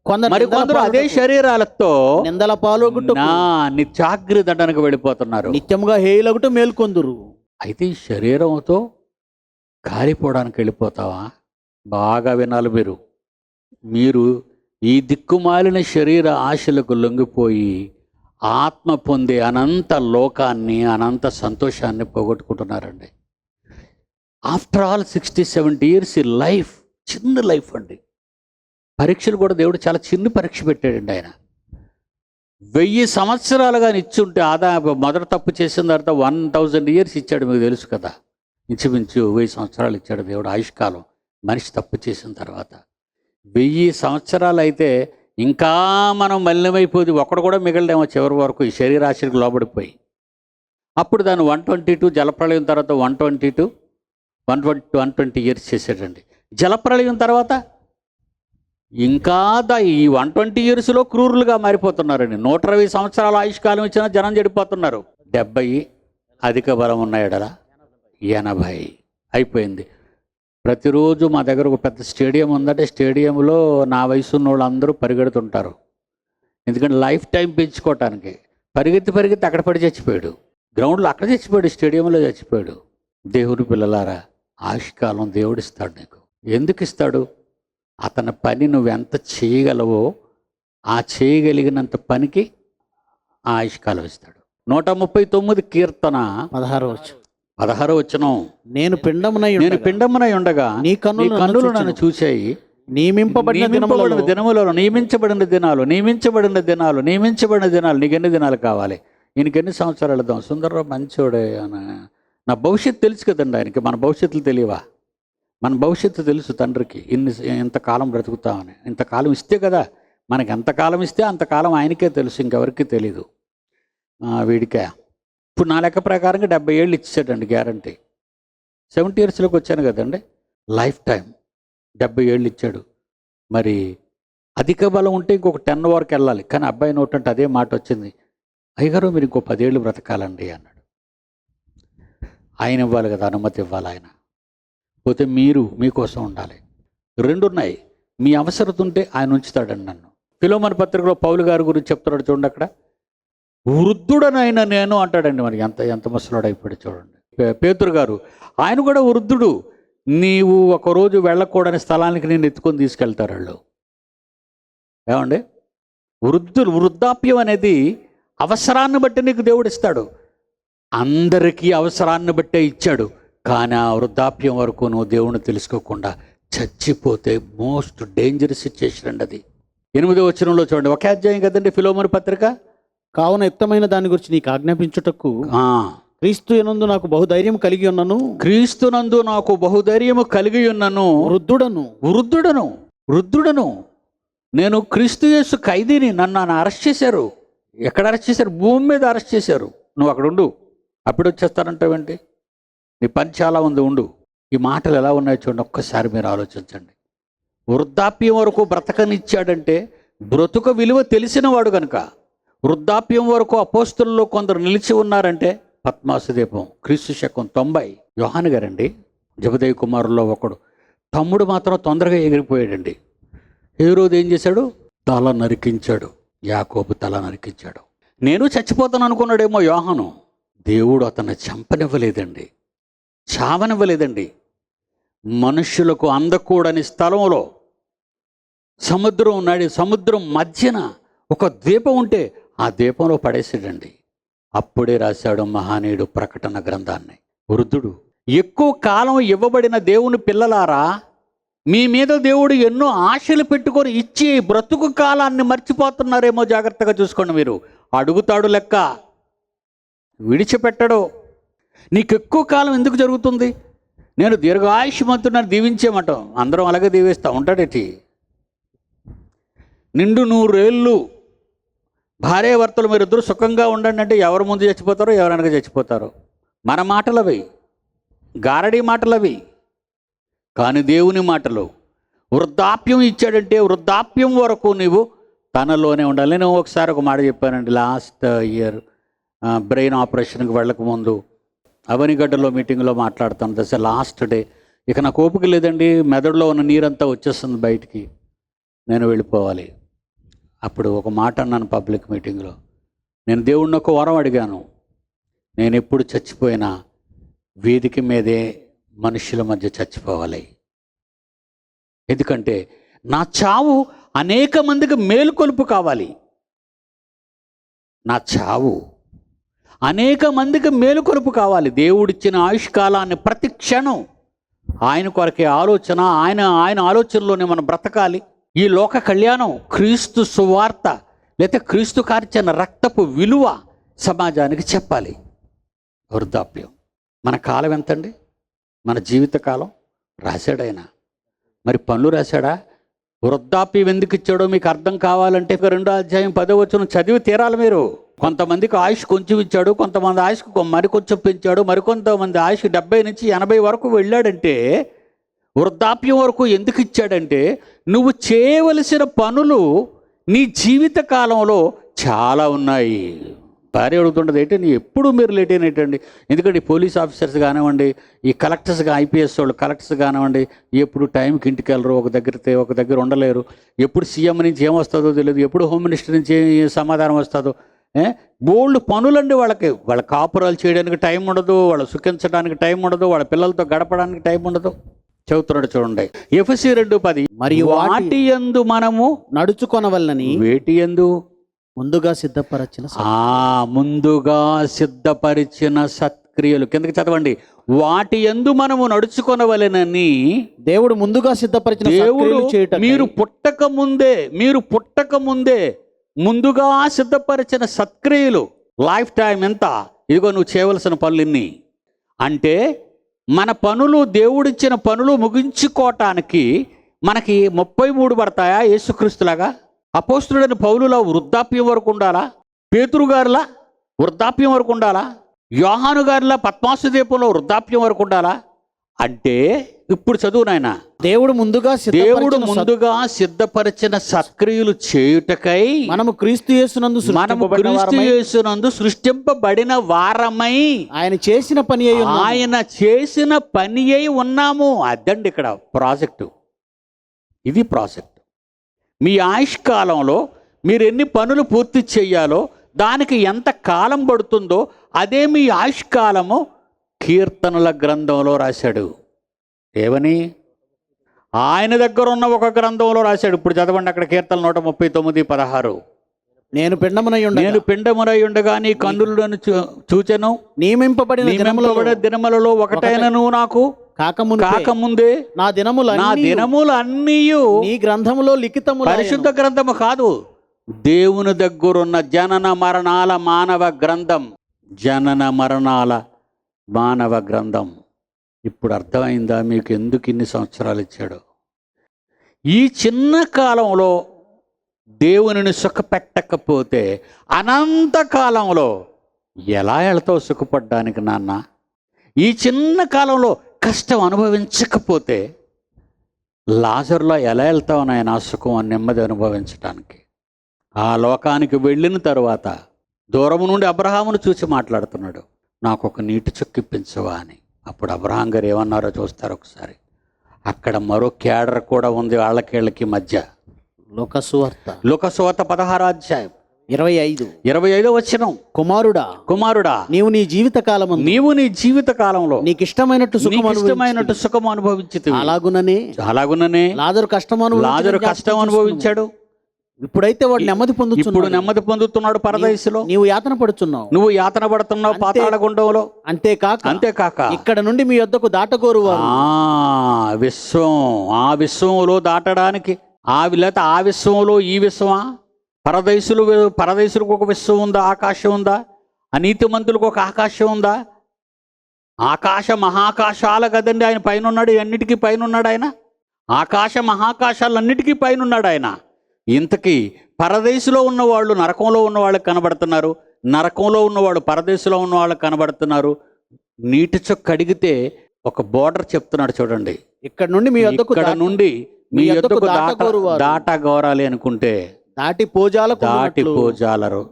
కొందరు అదే శరీరాలతో నిందల పాల్గొట్టు నిత్యాగ్ని దండనకు వెళ్ళిపోతున్నారు. నిత్యముగా హేయులగుట మేల్కొందురు. అయితే ఈ శరీరంతో కాలిపోవడానికి వెళ్ళిపోతావా? బాగా వినాలి మీరు ఈ దిక్కుమాలిన శరీర ఆశలకు లొంగిపోయి ఆత్మ పొందే అనంత లోకాన్ని, అనంత సంతోషాన్ని పోగొట్టుకుంటున్నారండి. ఆఫ్టర్ ఆల్ 60-70 years ఈ లైఫ్ చిన్న లైఫ్ అండి. పరీక్షలు కూడా దేవుడు చాలా చిన్న పరీక్ష పెట్టాడండి. ఆయన 1000 సంవత్సరాలుగా ఇచ్చుంటే మొదట తప్పు చేసిన తర్వాత 1000 years ఇచ్చాడు. మీకు తెలుసు కదా, ఇంచుమించు 1000 సంవత్సరాలు ఇచ్చాడు దేవుడు ఆయుష్కాలం మనిషి తప్పు చేసిన తర్వాత. 1000 సంవత్సరాలు అయితే ఇంకా మనం మలినమైపోయి ఒక్కడు కూడా మిగలడేమో చివరి వరకు ఈ శరీరాశికి లోబడిపోయి. అప్పుడు దాన్ని 122 జలప్రళయం తర్వాత 120 years చేసాడండి. జలప్రళయం తర్వాత ఇంకా ఈ 120 yearsలో క్రూరులుగా మారిపోతున్నారండి. 120 సంవత్సరాల ఆయుష్కాలం ఇచ్చినా జనం చెడిపోతున్నారు. 70 అధిక బలం ఉన్నాయడలా 80 అయిపోయింది. ప్రతిరోజు మా దగ్గర ఒక పెద్ద స్టేడియం ఉందంటే స్టేడియంలో నా వయసు ఉన్న వాళ్ళు అందరూ పరిగెడుతుంటారు. ఎందుకంటే లైఫ్ టైం పెంచుకోవటానికి పరిగెత్తి అక్కడ పడి చచ్చిపోయాడు. గ్రౌండ్లో అక్కడ చచ్చిపోయాడు, స్టేడియంలో చచ్చిపోయాడు. దేవుని పిల్లలారా, ఆయుష్కాలం దేవుడు ఇస్తాడు నీకు. ఎందుకు ఇస్తాడు? అతని పని నువ్వెంత చేయగలవో ఆ చేయగలిగినంత పనికి ఆ ఆయుష్కాలం ఇస్తాడు. 139 కీర్తన 16వ వచనం. నేను పిండమునై ఉండగా నీ కన్నులు నన్ను చూశాయి. నియమించబడిన దినాలు నీకెన్ని దినాలు కావాలి? ఈయనకెన్ని సంవత్సరాలు ఇద్దాం? సుందర్రావు మంచోడే, నా భవిష్యత్తు తెలుసు కదండి ఆయనకి. మన భవిష్యత్తులు తెలియవా? మన భవిష్యత్తు తెలుసు తండ్రికి. ఇంతకాలం బ్రతుకుతామని. ఇంతకాలం ఇస్తే కదా మనకి, ఎంతకాలం ఇస్తే అంతకాలం ఆయనకే తెలుసు, ఇంకెవరికి తెలీదు. వీడికే ఇప్పుడు నా లెక్క ప్రకారంగా 70 ఏళ్ళు ఇచ్చాడండి గ్యారంటీ. 70 yearsలోకి వచ్చాను కదండి, లైఫ్ టైం 70 ఏళ్ళు ఇచ్చాడు. మరి అధిక బలం ఉంటే ఇంకొక 10 వరకు వెళ్ళాలి. కానీ అబ్బాయి నోటంటే అదే మాట వచ్చింది, అయ్యగారు మీరు ఇంకో 10 ఏళ్ళు బ్రతకాలండి అన్నాడు. ఆయన ఇవ్వాలి కదా, అనుమతి ఇవ్వాలి ఆయన. పోతే మీకోసం ఉండాలి. 2 ఉన్నాయి. మీ అవసరత ఉంటే ఆయన ఉంచుతాడండి నన్ను. ఫిలోమోను పత్రికలో పౌలు గారి గురించి చెప్తున్నాడు చూడండి. అక్కడ వృద్ధుడనైనా నేను అంటాడండి. మరి ఎంత ముసలాడు అయిపోయాడు చూడండి. పేతురు గారు ఆయన కూడా వృద్ధుడు. నీవు ఒకరోజు వెళ్ళకూడని స్థలానికి నేను ఎత్తుకొని తీసుకెళ్తారు వాళ్ళు. ఏమండి, వృద్ధాప్యం అనేది అవసరాన్ని బట్టి నీకు దేవుడు ఇస్తాడు. అందరికీ అవసరాన్ని బట్టే ఇచ్చాడు. కానీ ఆ వృద్ధాప్యం వరకు నువ్వు దేవుణ్ణి తెలుసుకోకుండా చచ్చిపోతే మోస్ట్ డేంజరస్ సిచ్యుయేషన్ అండి అది. 8వ వచనంలో చూడండి, ఒకే అధ్యాయం కదండి ఫిలోమోను పత్రిక. కావున యుక్తమైన దాని గురించి నీకు ఆజ్ఞాపించుటకు క్రీస్తునందు నాకు బహుధైర్యం కలిగి ఉన్నను. వృద్ధుడను నేను క్రీస్తు యేసు ఖైదీని. నన్ను అరెస్ట్ చేశారు. ఎక్కడ అరెస్ట్ చేశారు? భూమి మీద అరెస్ట్ చేశారు. నువ్వు అక్కడ ఉండు, అప్పుడు వచ్చేస్తానంటావేంటి? నీ పని చాలా ఉంది, ఉండు. ఈ మాటలు ఎలా ఉన్నాయో చూడండి, ఒక్కసారి మీరు ఆలోచించండి. వృద్ధాప్యం వరకు బ్రతకనిచ్చాడంటే బ్రతుక విలువ తెలిసినవాడు కనుక. వృద్ధాప్యం వరకు అపోస్తుల్లో కొందరు నిలిచి ఉన్నారంటే పద్మాసు దీపం క్రీస్తు శకం 90. యోహాను గారండి, జబదేయి కుమారుల్లో ఒకడు. తమ్ముడు మాత్రం తొందరగా ఎగిరిపోయాడండి. హేరోదు ఏం చేశాడు? తల నరికించాడు. యాకోబు తల నరికించాడు. నేను చచ్చిపోతాను అనుకున్నాడేమో యోహాను. దేవుడు అతన్ని చంపనివ్వలేదండి, చావనివ్వలేదండి. మనుష్యులకు అందకూడని స్థలంలో సముద్రం మధ్యన ఒక ద్వీపం ఉంటే ఆ ద్వీపంలో పడేసాడండి. అప్పుడే రాశాడు మహానీయుడు ప్రకటన గ్రంథాన్ని. వృద్ధుడు. ఎక్కువ కాలం ఇవ్వబడిన దేవుని పిల్లలారా, మీ మీద దేవుడు ఎన్నో ఆశలు పెట్టుకొని ఇచ్చి బ్రతుకు కాలాన్ని మర్చిపోతున్నారేమో, జాగ్రత్తగా చూసుకోండి. మీరు అడుగుతాడు లెక్క, విడిచిపెట్టడు. నీకు ఎక్కువ కాలం ఎందుకు జరుగుతుంది? నేను దీర్ఘాయుష్మంతుడిని దీవించేమటం, అందరం అలాగే దీవిస్తూ ఉంటాడేటి. నిండు 100 ఏళ్ళు భార్యాభర్తలు మీరిద్దరు సుఖంగా ఉండండి అంటే ఎవరు ముందు చచ్చిపోతారో ఎవరు వెనక చచ్చిపోతారో. మన మాటలవి, గారడీ మాటలవి. కానీ దేవుని మాటలు, వృద్ధాప్యం ఇచ్చాడంటే వృద్ధాప్యం వరకు నీవు తనలోనే ఉండాలి. నేను ఒకసారి ఒక మాట చెప్పానండి. లాస్ట్ ఇయర్ బ్రెయిన్ ఆపరేషన్కి వెళ్ళకముందు అవనిగడ్డలో మీటింగ్లో మాట్లాడుతాను. దశ లాస్ట్ డే, ఇక నాకు ఓపిక లేదండి, మెదడులో ఉన్న నీరంతా వచ్చేస్తుంది బయటికి, నేను వెళ్ళిపోవాలి. అప్పుడు ఒక మాట అన్నాను పబ్లిక్ మీటింగ్లో. నేను దేవుడిని ఒక వరం అడిగాను, నేను ఎప్పుడు చచ్చిపోయినా వేదిక మీదే మనుషుల మధ్య చచ్చిపోవాలి. ఎందుకంటే నా చావు అనేక మందికి మేలుకొలుపు కావాలి. నా చావు అనేక మందికి మేలుకొలుపు కావాలి. దేవుడిచ్చిన ఆయుష్కాలాన్ని ప్రతి క్షణం ఆయన కొరకే ఆలోచన, ఆయన ఆలోచనలోనే మనం బ్రతకాలి. ఈ లోక కళ్యాణం, క్రీస్తు సువార్త లేకపోతే క్రీస్తు కార్చిన రక్తపు విలువ సమాజానికి చెప్పాలి. వృద్ధాప్యం మన కాలం ఎంతండి? మన జీవిత కాలం రాశాడు ఆయన. మరి పనులు రాశాడా? వృద్ధాప్యం ఎందుకు ఇచ్చాడో మీకు అర్థం కావాలంటే 2వ అధ్యాయం 10వ వచనం చదివి తీరాలి మీరు. కొంతమందికి ఆయుష్ కొంచెం ఇచ్చాడు, కొంతమంది ఆయుష్కు మరికొంచెం పెంచాడు, మరికొంతమంది ఆయుష్ 70 నుంచి 80 వరకు వెళ్ళాడంటే వృద్ధాప్యం వరకు ఎందుకు ఇచ్చాడంటే నువ్వు చేయవలసిన పనులు నీ జీవిత కాలంలో చాలా ఉన్నాయి. భార్య అడుగుతుంటుంది, ఏంటి నీ ఎప్పుడు మీరు లేట్ అయినట్టండి? ఎందుకంటే పోలీస్ ఆఫీసర్స్ కానివ్వండి, ఈ కలెక్టర్స్గా ఐపీఎస్ వాళ్ళు కలెక్టర్స్ కానివ్వండి, ఎప్పుడు టైంకి ఇంటికి వెళ్ళరు, ఒక దగ్గర ఉండలేరు. ఎప్పుడు సీఎం నుంచి ఏమొస్తుందో తెలియదు, ఎప్పుడు హోమ్ మినిస్టర్ నుంచి సమాధానం వస్తుందో. బోల్డ్ పనులండి వాళ్ళకి. వాళ్ళ కాపురాలు చేయడానికి టైం ఉండదు, వాళ్ళు సుఖించడానికి టైం ఉండదు, వాళ్ళ పిల్లలతో గడపడానికి టైం ఉండదు. చదువుతున్నాడు చూడండి, ఎఫెసీ 2:10. మరియు వాటి యందు మనము నడుచుకొనవలనని వేటి యందు ముందుగా సిద్ధపరచిన ముందుగా సిద్ధపరిచిన సత్క్రియలు. కిందకి చదవండి. వాటి యందు మనము నడుచుకొనవలెనని దేవుడు ముందుగా సిద్ధపరిచిన దేవుడు చేయటం. మీరు పుట్టక ముందే ముందుగా సిద్ధపరిచిన సత్క్రియలు. లైఫ్ టైం ఎంత? ఇదిగో నువ్వు చేయవలసిన పనులు ఇన్ని. అంటే మన పనులు, దేవుడిచ్చిన పనులు ముగించుకోవటానికి మనకి 33 పడతాయా? యేసుక్రీస్తులాగా, అపోస్తులుడైన పౌలులా వృద్ధాప్యం వరకు ఉండాలా? పేతురు గారిలా వృద్ధాప్యం వరకు ఉండాలా? యోహాను గారిలా పద్మాసు దీపంలో వృద్ధాప్యం వరకు ఉండాలా? అంటే ఇప్పుడు చదువు నాయన. దేవుడు ముందుగా సిద్ధపరిచిన సత్క్రియలు చేయుటకై మనము క్రీస్తు యేసునందు సృష్టింపబడిన వారమై ఆయన చేసిన పని అయి ఉన్నాము. అదండి ఇక్కడ ప్రాజెక్టు. ఇది ప్రాజెక్ట్. మీ ఆయుష్కాలంలో మీరు ఎన్ని పనులు పూర్తి చేయాలో దానికి ఎంత కాలం పడుతుందో అదే మీ ఆయుష్కాలము కీర్తనల గ్రంథంలో రాశాడు. ఏమని? ఆయన దగ్గర ఉన్న ఒక గ్రంథంలో రాశాడు. ఇప్పుడు చదవండి అక్కడ, కీర్తన 139:16. నేను పిండమునై ఉండగా నీ కన్నులను చూచెను, నియమింపబడిన దినములలో ఒకటైనను నాకు కాకముందే నా దినములన్నీయు నీ గ్రంథములో లిఖితము. పరిశుద్ధ గ్రంథము కాదు, దేవుని దగ్గరున్న జనన మరణాల మానవ గ్రంథం. జనన మరణాల మానవ గ్రంథం. ఇప్పుడు అర్థమైందా మీకు ఎందుకు ఇన్ని సంవత్సరాలు ఇచ్చాడో? ఈ చిన్న కాలంలో దేవునిని సుఖపెట్టకపోతే అనంతకాలంలో ఎలా వెళ్తావు సుఖపడ్డానికి నాన్న? ఈ చిన్న కాలంలో కష్టం అనుభవించకపోతే లాజరులో ఎలా వెళ్తావు నాయన సుఖం, నెమ్మది అనుభవించడానికి? ఆ లోకానికి వెళ్ళిన తరువాత దూరం నుండి అబ్రహామును చూసి మాట్లాడుతున్నాడు, నాకు ఒక నీటి చుక్కిప్పించవా అని. అప్పుడు అబ్రహాం గారు ఏమన్నారో చూస్తారు ఒకసారి. అక్కడ మరో క్యాడర్ కూడా ఉంది వాళ్ళకేళ్ళకి మధ్య. లోకసువార్త 16వ అధ్యాయం 25వ వచనం. కుమారుడా నీవు నీ జీవిత కాలంలో నీకు ఇష్టమైనట్టు సుఖం అనుభవించితివి. అలాగుననే లాజరు కష్టం అనుభవించాడు. ఇప్పుడైతే వాడు నెమ్మది ఇప్పుడు పొందుతున్నాడు. నెమ్మది పొందుతున్నాడు పరదేశంలో. నీవు యాతన పడుచున్నావు. నువ్వు యాతన పడుతున్నావు పాతాళ గుండంలో. అంతేకాక ఇక్కడ నుండి మీ యొద్దకు దాటగోరు వారు. ఆ విశ్వంలో దాటడానికి లేకపోతే ఆ విశ్వంలో ఈ విశ్వమా? పరదేశులకు ఒక విశ్వం ఉందా? ఆకాశం ఉందా? అనీతిమంతులకు ఒక ఆకాశం ఉందా? ఆకాశ మహాకాశాల కదండి ఆయన పైన ఉన్నాడు. అన్నిటికీ పైన ఉన్నాడు ఆయన. ఆకాశ మహాకాశాలన్నిటికీ పైన ఉన్నాడు ఆయన. ఇంతకీ పరదేశంలో ఉన్నవాళ్ళు నరకంలో ఉన్న వాళ్ళకి కనబడుతున్నారు, నరకంలో ఉన్నవాళ్ళు పరదేశంలో ఉన్న వాళ్ళకి కనబడుతున్నారు. నీటి చొక్క అడిగితే ఒక బోర్డర్ చెప్తున్నాడు చూడండి. ఇక్కడ నుండి మీ యొద్దకు దాటగోరాలి అనుకుంటే దాటి పోజాలరు.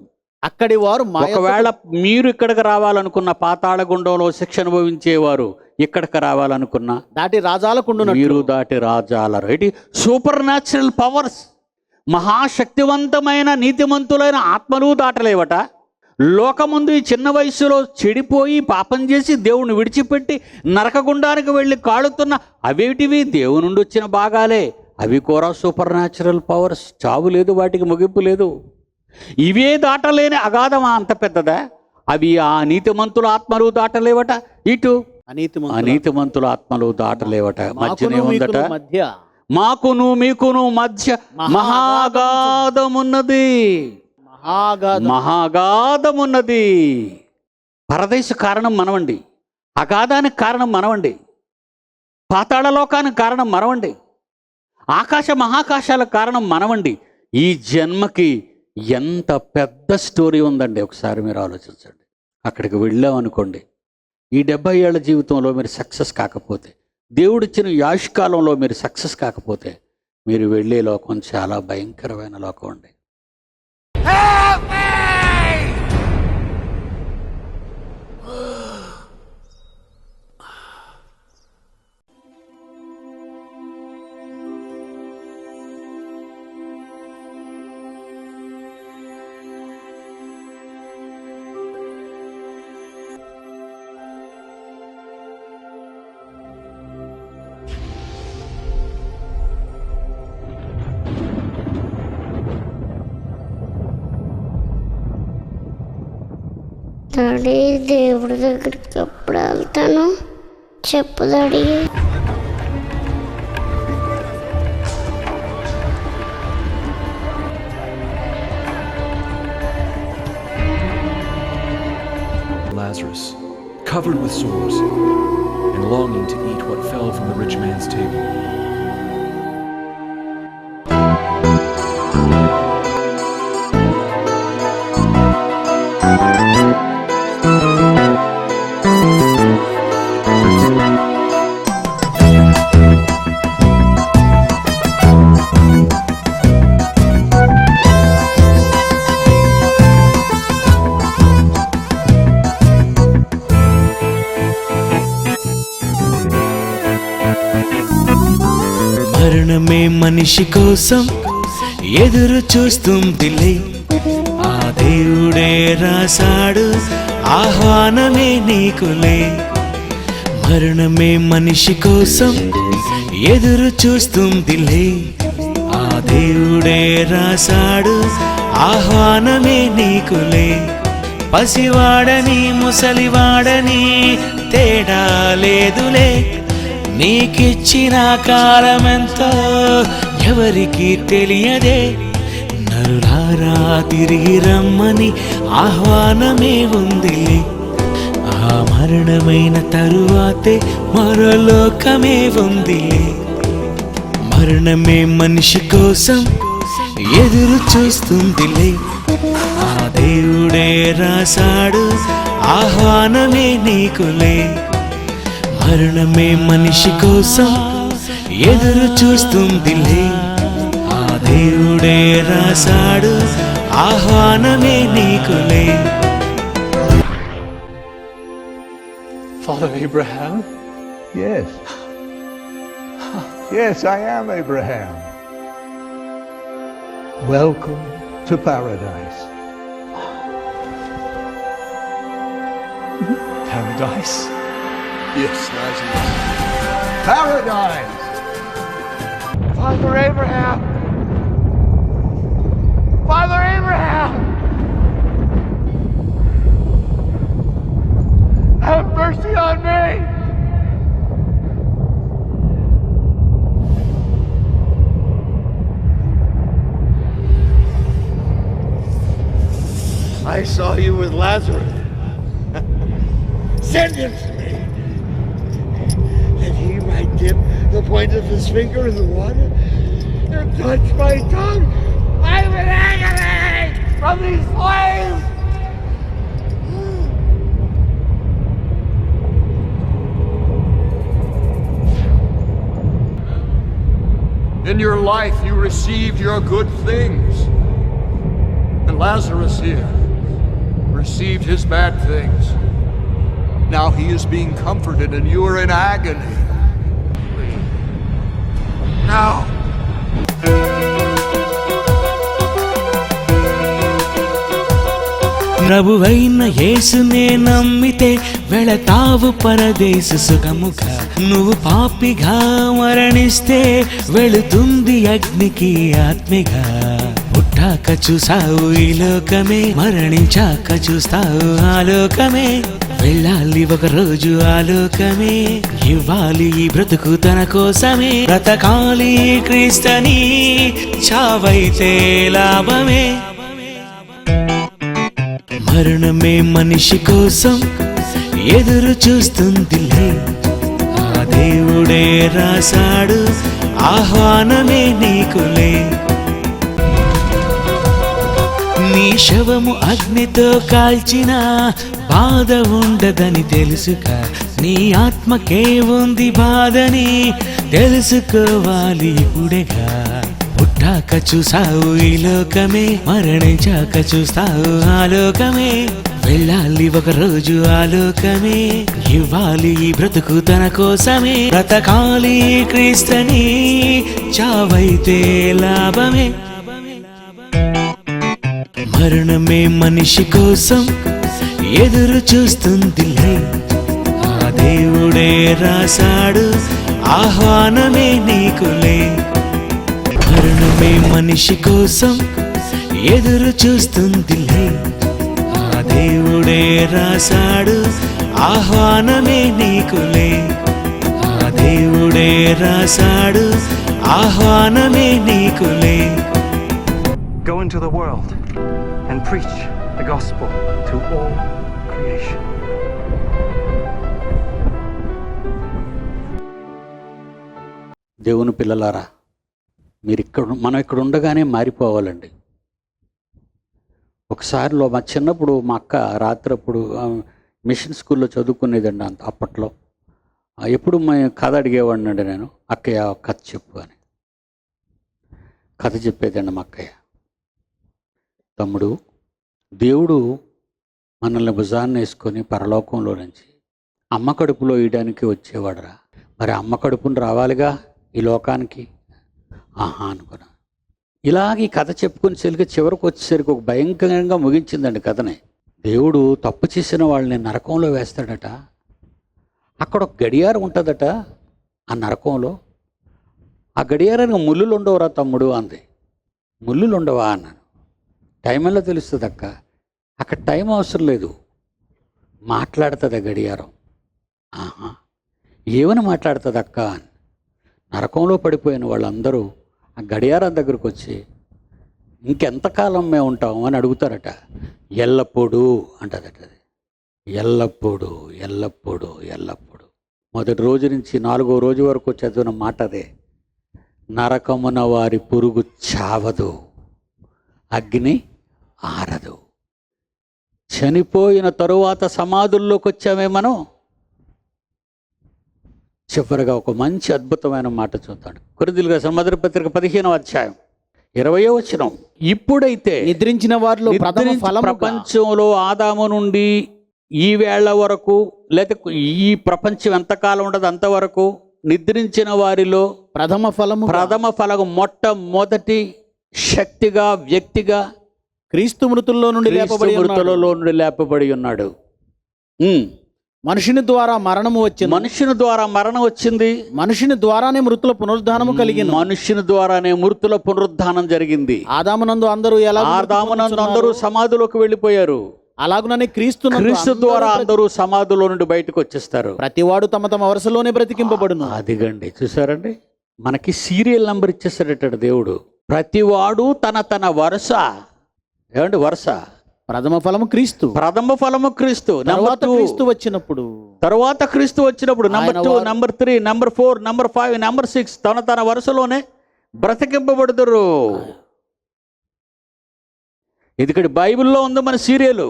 అక్కడి వారు ఒకవేళ మీరు ఇక్కడికి రావాలనుకున్న పాతాళ గుండంలో శిక్ష అనుభవించేవారు ఇక్కడికి రావాలనుకున్నా దాటి రాజాలకుండు మీరు దాటి రాజాలరు. ఏంటి? సూపర్ న్యాచురల్ పవర్స్, మహాశక్తివంతమైన నీతిమంతులైన ఆత్మలు దాటలేవట. లోకముందు ఈ చిన్న వయసులో చెడిపోయి పాపం చేసి దేవుణ్ణి విడిచిపెట్టి నరకగుండానికి వెళ్ళి కాలుతున్న అవేటివి దేవుని నుండి వచ్చిన భాగాలే. అవి కూడా సూపర్ న్యాచురల్ పవర్స్. చావు లేదు, వాటికి ముగింపు లేదు. ఇవే దాటలేని అగాధమా అంత పెద్దదా? అవి ఆ నీతిమంతుల ఆత్మలు దాటలేవట. ఇటు అనీతిమంతుల ఆత్మలు దాటలేవట. మధ్యనేముందట? మాకును మీకును మధ్య మహాగాధమున్నది. మహాగాధమున్నది. పరదేశ కారణం మనవండి, అగాధానికి కారణం మనవండి, పాతాళలోకానికి కారణం మనవండి, ఆకాశ మహాకాశాలకు కారణం మనవండి. ఈ జన్మకి ఎంత పెద్ద స్టోరీ ఉందండి. ఒకసారి మీరు ఆలోచించండి. అక్కడికి వెళ్ళామనుకోండి, ఈ 70 ఏళ్ల జీవితంలో మీరు సక్సెస్ కాకపోతే, దేవుడిచ్చిన యాష్కాలంలో మీరు సక్సెస్ కాకపోతే, మీరు వెళ్ళే లోకం చాలా భయంకరమైన లోకం అండి. డాడీ, దేవుడి దగ్గరికి ఎప్పుడు వెళ్తాను చెప్పు daddy. Lazarus, covered with sores and longing to eat what fell from the rich man's table. మరణమే మనిషి కోసం ఎదురు చూస్తుందిలే, ఆ దేవుడే రాశాడు ఆహ్వానమే నీకులే. మరణమే మనిషి కోసం ఎదురు చూస్తుందిలే, ఆ దేవుడే రాశాడు ఆహ్వానమే నీకులే. పసివాడని ముసలివాడని తేడా లేదులే, నీకిచ్చిన కాలమెంతో ఎవరికి తెలియదే. నరులారా తిరిగి రమ్మని ఆహ్వానమే ఉందిలే, ఆ మరణమైన తరువాతే మరో లోకమే ఉందిలే. మరణమే మనిషి కోసం ఎదురు చూస్తుందిలే, ఆ దేవుడే రాశాడు ఆహ్వానమే నీకులే. మరణమే మనిషి కోసం ఎదురు చూస్తుందిలే, ఆ దేవుడే రాశాడు ఆహ్వానమే నీకులే. Father Abraham? Yes. Yes, I am Abraham. Welcome to paradise. Paradise? Yes, Lazarus. Paradise! Father Abraham! Father Abraham! Have mercy on me! I saw you with Lazarus. Send him to me, that he might dip the point of his finger in the water and touch my tongue. I'm in agony from these flames. In your life, you received your good things, and Lazarus here received his bad things. Now he is being comforted, and you are in agony. Now. ప్రభువైన యేసునే నమ్మితే వెళతావు పరదేశ సుఖముగా. నువ్వు పాపిగా మరణిస్తే వెళుతుంది అగ్నికి ఆత్మగా. పుట్టాక చూసావు ఈ లోకమే, మరణించాక చూస్తావు ఆ లోకమే. వెళ్ళాలి ఒక రోజు ఆ లోకమే, ఇవ్వాలి ఈ బ్రతుకు తన కోసమే. బ్రతకాలి క్రీస్తని, చావైతే లాభమే. మరణమే మనిషి కోసం ఎదురు చూస్తుందిలే, ఆ దేవుడే రాశాడు ఆహ్వానమే నీకులే. నీ శవము అగ్నితో కాల్చిన బాధ ఉండదని తెలుసుగా. నీ ఆత్మకే ఉంది బాధని తెలుసుకోవాలి ఇప్పుడేగా. పుట్టాక చూసావు ఈ లోకమే, మరణించాక చూస్తావు ఆ లోకమే. వెళ్ళాలి ఒక రోజు ఆ లోకమే, ఇవ్వాలి ఈ బ్రతుకు తన కోసమే. బ్రతకాలి క్రీస్తని, చావైతే లాభమే. మరణమే మనిషి కోసం ఎదురు చూస్తుందిలే, ఆ దేవుడే రాశాడు ఆహ్వానమే నీకులే. మరణమే మనిషి కోసం ఎదురు చూస్తుందిలే, ఆ దేవుడే రాశాడు ఆహ్వానమే నీకులే. ఆ దేవుడే రాశాడు ఆహ్వానమే నీకులే. Go into the world and preach the gospel to all creation. దేవుని పిల్లలారా, మనం ఇక్కడ ఉండగానే మారిపోవాలండి. ఒకసారిలో మా చిన్నప్పుడు మా అక్క రాత్రప్పుడు మిషన్ స్కూల్లో చదువుకునేదండి. అప్పట్లో ఎప్పుడు మా కథ అడిగేవాడిని అండి నేను, అక్కయ్య కథ చెప్పు అని. కథ చెప్పేదండి మా అక్కయ్య. తమ్ముడు, దేవుడు మనల్ని భుజాన్ని వేసుకొని పరలోకంలో నుంచి అమ్మ కడుపులో వేయడానికి వచ్చేవాడురా. మరి అమ్మ కడుపును రావాలిగా ఈ లోకానికి. ఆహా అనుకున్నా. ఇలాగ ఈ కథ చెప్పుకొని చివరికి వచ్చేసరికి ఒక భయంకరంగా ముగించిందండి కథని. దేవుడు తప్పు చేసిన వాళ్ళని నరకంలో వేస్తాడట. అక్కడ ఒక గడియారం ఉంటుందట ఆ నరకంలో. ఆ గడియారానికి ముళ్ళులు ఉండవురా తమ్ముడు అంది. ముళ్ళులు ఉండవా అన్నాను. టైం ఎలా తెలుస్తుంది అక్క? అక్కడ టైం అవసరం లేదు, మాట్లాడుతుంది ఆ గడియారం. ఆహా, ఏమని మాట్లాడుతుంది అక్క అని. నరకంలో పడిపోయిన వాళ్ళందరూ ఆ గడియారం దగ్గరకు వచ్చి ఇంకెంతకాలం మేము ఉంటాము అని అడుగుతారట. ఎల్లప్పుడూ అంటదట. అది ఎల్లప్పుడూ ఎల్లప్పుడూ ఎల్లప్పుడూ. మొదటి రోజు నుంచి 4వ రోజు వరకు చదివిన మాట అదే. నరకమున వారి పురుగు చావదు, అగ్ని ఆరదు. చనిపోయిన తరువాత సమాధుల్లోకి వచ్చామే మనం. చివరిగా ఒక మంచి అద్భుతమైన మాట చూద్దాం. కొరింథీయులకు రాసిన మొదటి పత్రిక 15వ అధ్యాయం 20వ వచనం. ఇప్పుడైతే నిద్రించిన వారిలో ప్రపంచంలో ఆదాము నుండి ఈ వేళ వరకు, లేదా ఈ ప్రపంచం ఎంతకాలం ఉండదు అంతవరకు నిద్రించిన వారిలో ప్రథమ ఫలము మొట్టమొదటి శక్తిగా, వ్యక్తిగా క్రీస్తు మృతుల్లో నుండి లేపబడి ఉన్నాడు. మనుషుని ద్వారా మరణము వచ్చింది, మనుషుని ద్వారా మరణం వచ్చింది, మనుషుని ద్వారానే మృతుల పునరుద్ధానము కలిగింది. మనుషుని ద్వారానే మృతుల పునరుద్ధానం జరిగింది. ఆదామునందు అందరూ ఎలా ఆదామునందు అందరూ సమాధిలోకి వెళ్ళిపోయారు. అలాగుననే క్రీస్తు క్రీస్తు ద్వారా అందరూ సమాధిలో నుండి బయటకు వచ్చేస్తారు. ప్రతివాడు తమ తమ వరుసలోనే బ్రతికింపబడును. అదిగండి, చూసారండి, మనకి సీరియల్ నంబర్ ఇచ్చేసాడట దేవుడు. ప్రతివాడు తన తన వరుస, ఏమండి వరుస, ప్రథమ ఫలము క్రీస్తు, ప్రథమ ఫలము క్రీస్తు, తర్వాత క్రీస్తు వచ్చినప్పుడు, తర్వాత క్రీస్తు వచ్చినప్పుడు number 2, number 3, number 4, number 5, number 6 తన తన వరుసలోనే బ్రతికింపబడుతురు. ఎందుకంటే బైబిల్లో ఉంది మన సీరియలు.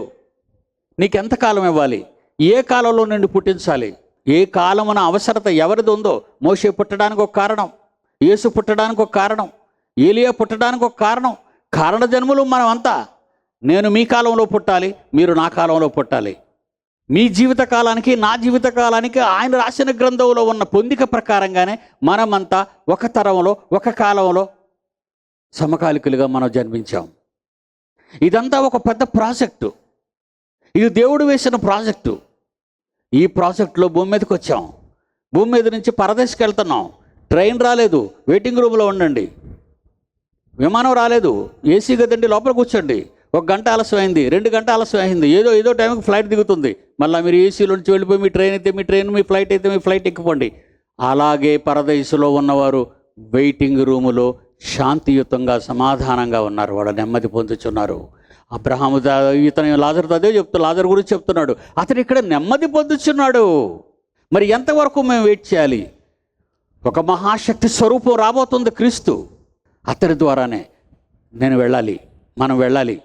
నీకెంత కాలం ఇవ్వాలి, ఏ కాలంలో నుండి పుట్టించాలి, ఏ కాలమున అవసరత ఎవరిది ఉందో. మోషే పుట్టడానికి ఒక కారణం, యేసు పుట్టడానికి ఒక కారణం, ఏలియా పుట్టడానికి ఒక కారణం. కారణ జన్మలు మనమంతా. నేను మీ కాలంలో పుట్టాలి, మీరు నా కాలంలో పుట్టాలి. మీ జీవిత కాలానికి నా జీవిత కాలానికి ఆయన రాసిన గ్రంథంలో ఉన్న పొందిక ప్రకారంగానే మనమంతా ఒక తరంలో ఒక కాలంలో సమకాలికులుగా మనం జన్మించాం. ఇదంతా ఒక పెద్ద ప్రాజెక్టు. ఇది దేవుడు వేసిన ప్రాజెక్టు. ఈ ప్రాజెక్టులో భూమి మీదకి వచ్చాం. భూమి మీద నుంచి పరదేశకి వెళ్తున్నాం. ట్రైన్ రాలేదు, వెయిటింగ్ రూమ్లో ఉండండి. విమానం రాలేదు, ఏసీ గదండి, లోపల కూర్చోండి. 1 గంట ఆలస్యమైంది, 2 గంటల ఆలస్యమైంది, ఏదో టైంకి ఫ్లైట్ దిగుతుంది. మళ్ళీ మీరు ఏసీలో నుంచి వెళ్ళిపోయి మీ ట్రైన్ అయితే మీ ట్రైన్, మీ ఫ్లైట్ అయితే మీ ఫ్లైట్ ఎక్కిపోండి. అలాగే పరదేశంలో ఉన్నవారు వెయిటింగ్ రూములో శాంతియుతంగా సమాధానంగా ఉన్నారు. వాళ్ళు నెమ్మది పొందుతున్నారు. అబ్రహాము ఇతను లాజరు అదే లాజరు గురించి చెప్తున్నాడు. అతను ఇక్కడ నెమ్మది పొందుతున్నాడు. మరి ఎంతవరకు మేము వెయిట్ చేయాలి? ఒక మహాశక్తి స్వరూపం రాబోతుంది క్రీస్తు. అతని ద్వారానే నేను వెళ్ళాలి, మనం వెళ్ళాలి.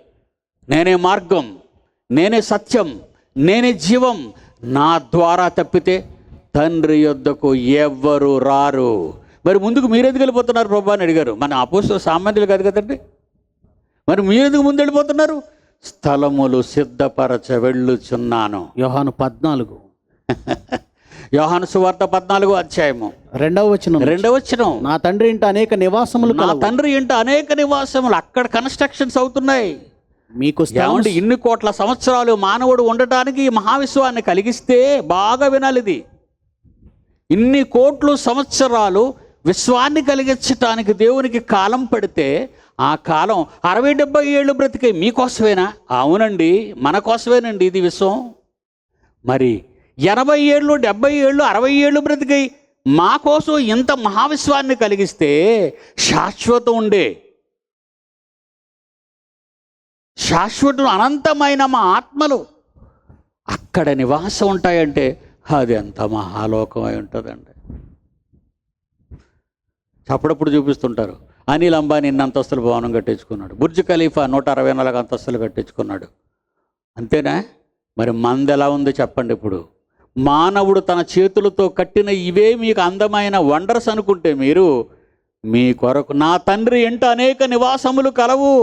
నేనే మార్గం, నేనే సత్యం, నేనే జీవం. నా ద్వారా తప్పితే తండ్రి యొద్దకు ఎవ్వరు రారు. మరి ముందుకు మీరెందుకు వెళ్ళిపోతున్నారు ప్రభు అని అడిగారు. మన అపోస్తలులు సామాన్యులు కాదు కదండి. మరి మీరెందుకు ముందు వెళ్ళిపోతున్నారు? స్థలములు సిద్ధపరచ వెళ్ళుచున్నాను. యోహాను 14 యోహాను సువార్త 14వ అధ్యాయము 2వ వచనం. నా తండ్రి ఇంట అనేక నివాసములు, నా తండ్రి ఇంట అనేక నివాసములు. అక్కడ కన్స్ట్రక్షన్స్ అవుతున్నాయి. మీకు ఏమండి, ఇన్ని కోట్ల సంవత్సరాలు మానవుడు ఉండటానికి ఈ మహావిశ్వాన్ని కలిగిస్తే బాగా వినాలి. ఇది ఇన్ని కోట్లు సంవత్సరాలు విశ్వాన్ని కలిగించటానికి దేవునికి కాలం పడితే ఆ కాలం 60-70 ఏళ్ళు బ్రతికే మీకోసమేనా? అవునండి, మన కోసమేనండి ఇది విశ్వం. మరి 80 ఏళ్ళు, 70 ఏళ్ళు, 60 ఏళ్ళు బ్రతికాయి మా కోసం ఇంత మహావిశ్వాన్ని కలిగిస్తే శాశ్వతం ఉండే, శాశ్వతం అనంతమైన మా ఆత్మలు అక్కడ నివాసం ఉంటాయంటే అది ఎంత మహాలోకమై ఉంటుందండి. అప్పుడప్పుడు చూపిస్తుంటారు. అనిల్ అంబానీ 2 అంతస్తుల భవనం కట్టించుకున్నాడు. బుర్జ్ ఖలీఫా 164 అంతస్తులు కట్టించుకున్నాడు. అంతేనా? మరి మంది ఎలా ఉంది చెప్పండి. ఇప్పుడు మానవుడు తన చేతులతో కట్టిన ఇవే మీకు అందమైన వండర్స్ అనుకుంటే మీరు మీ కొరకు నా తండ్రి ఇంట అనేక నివాసములు కలవు.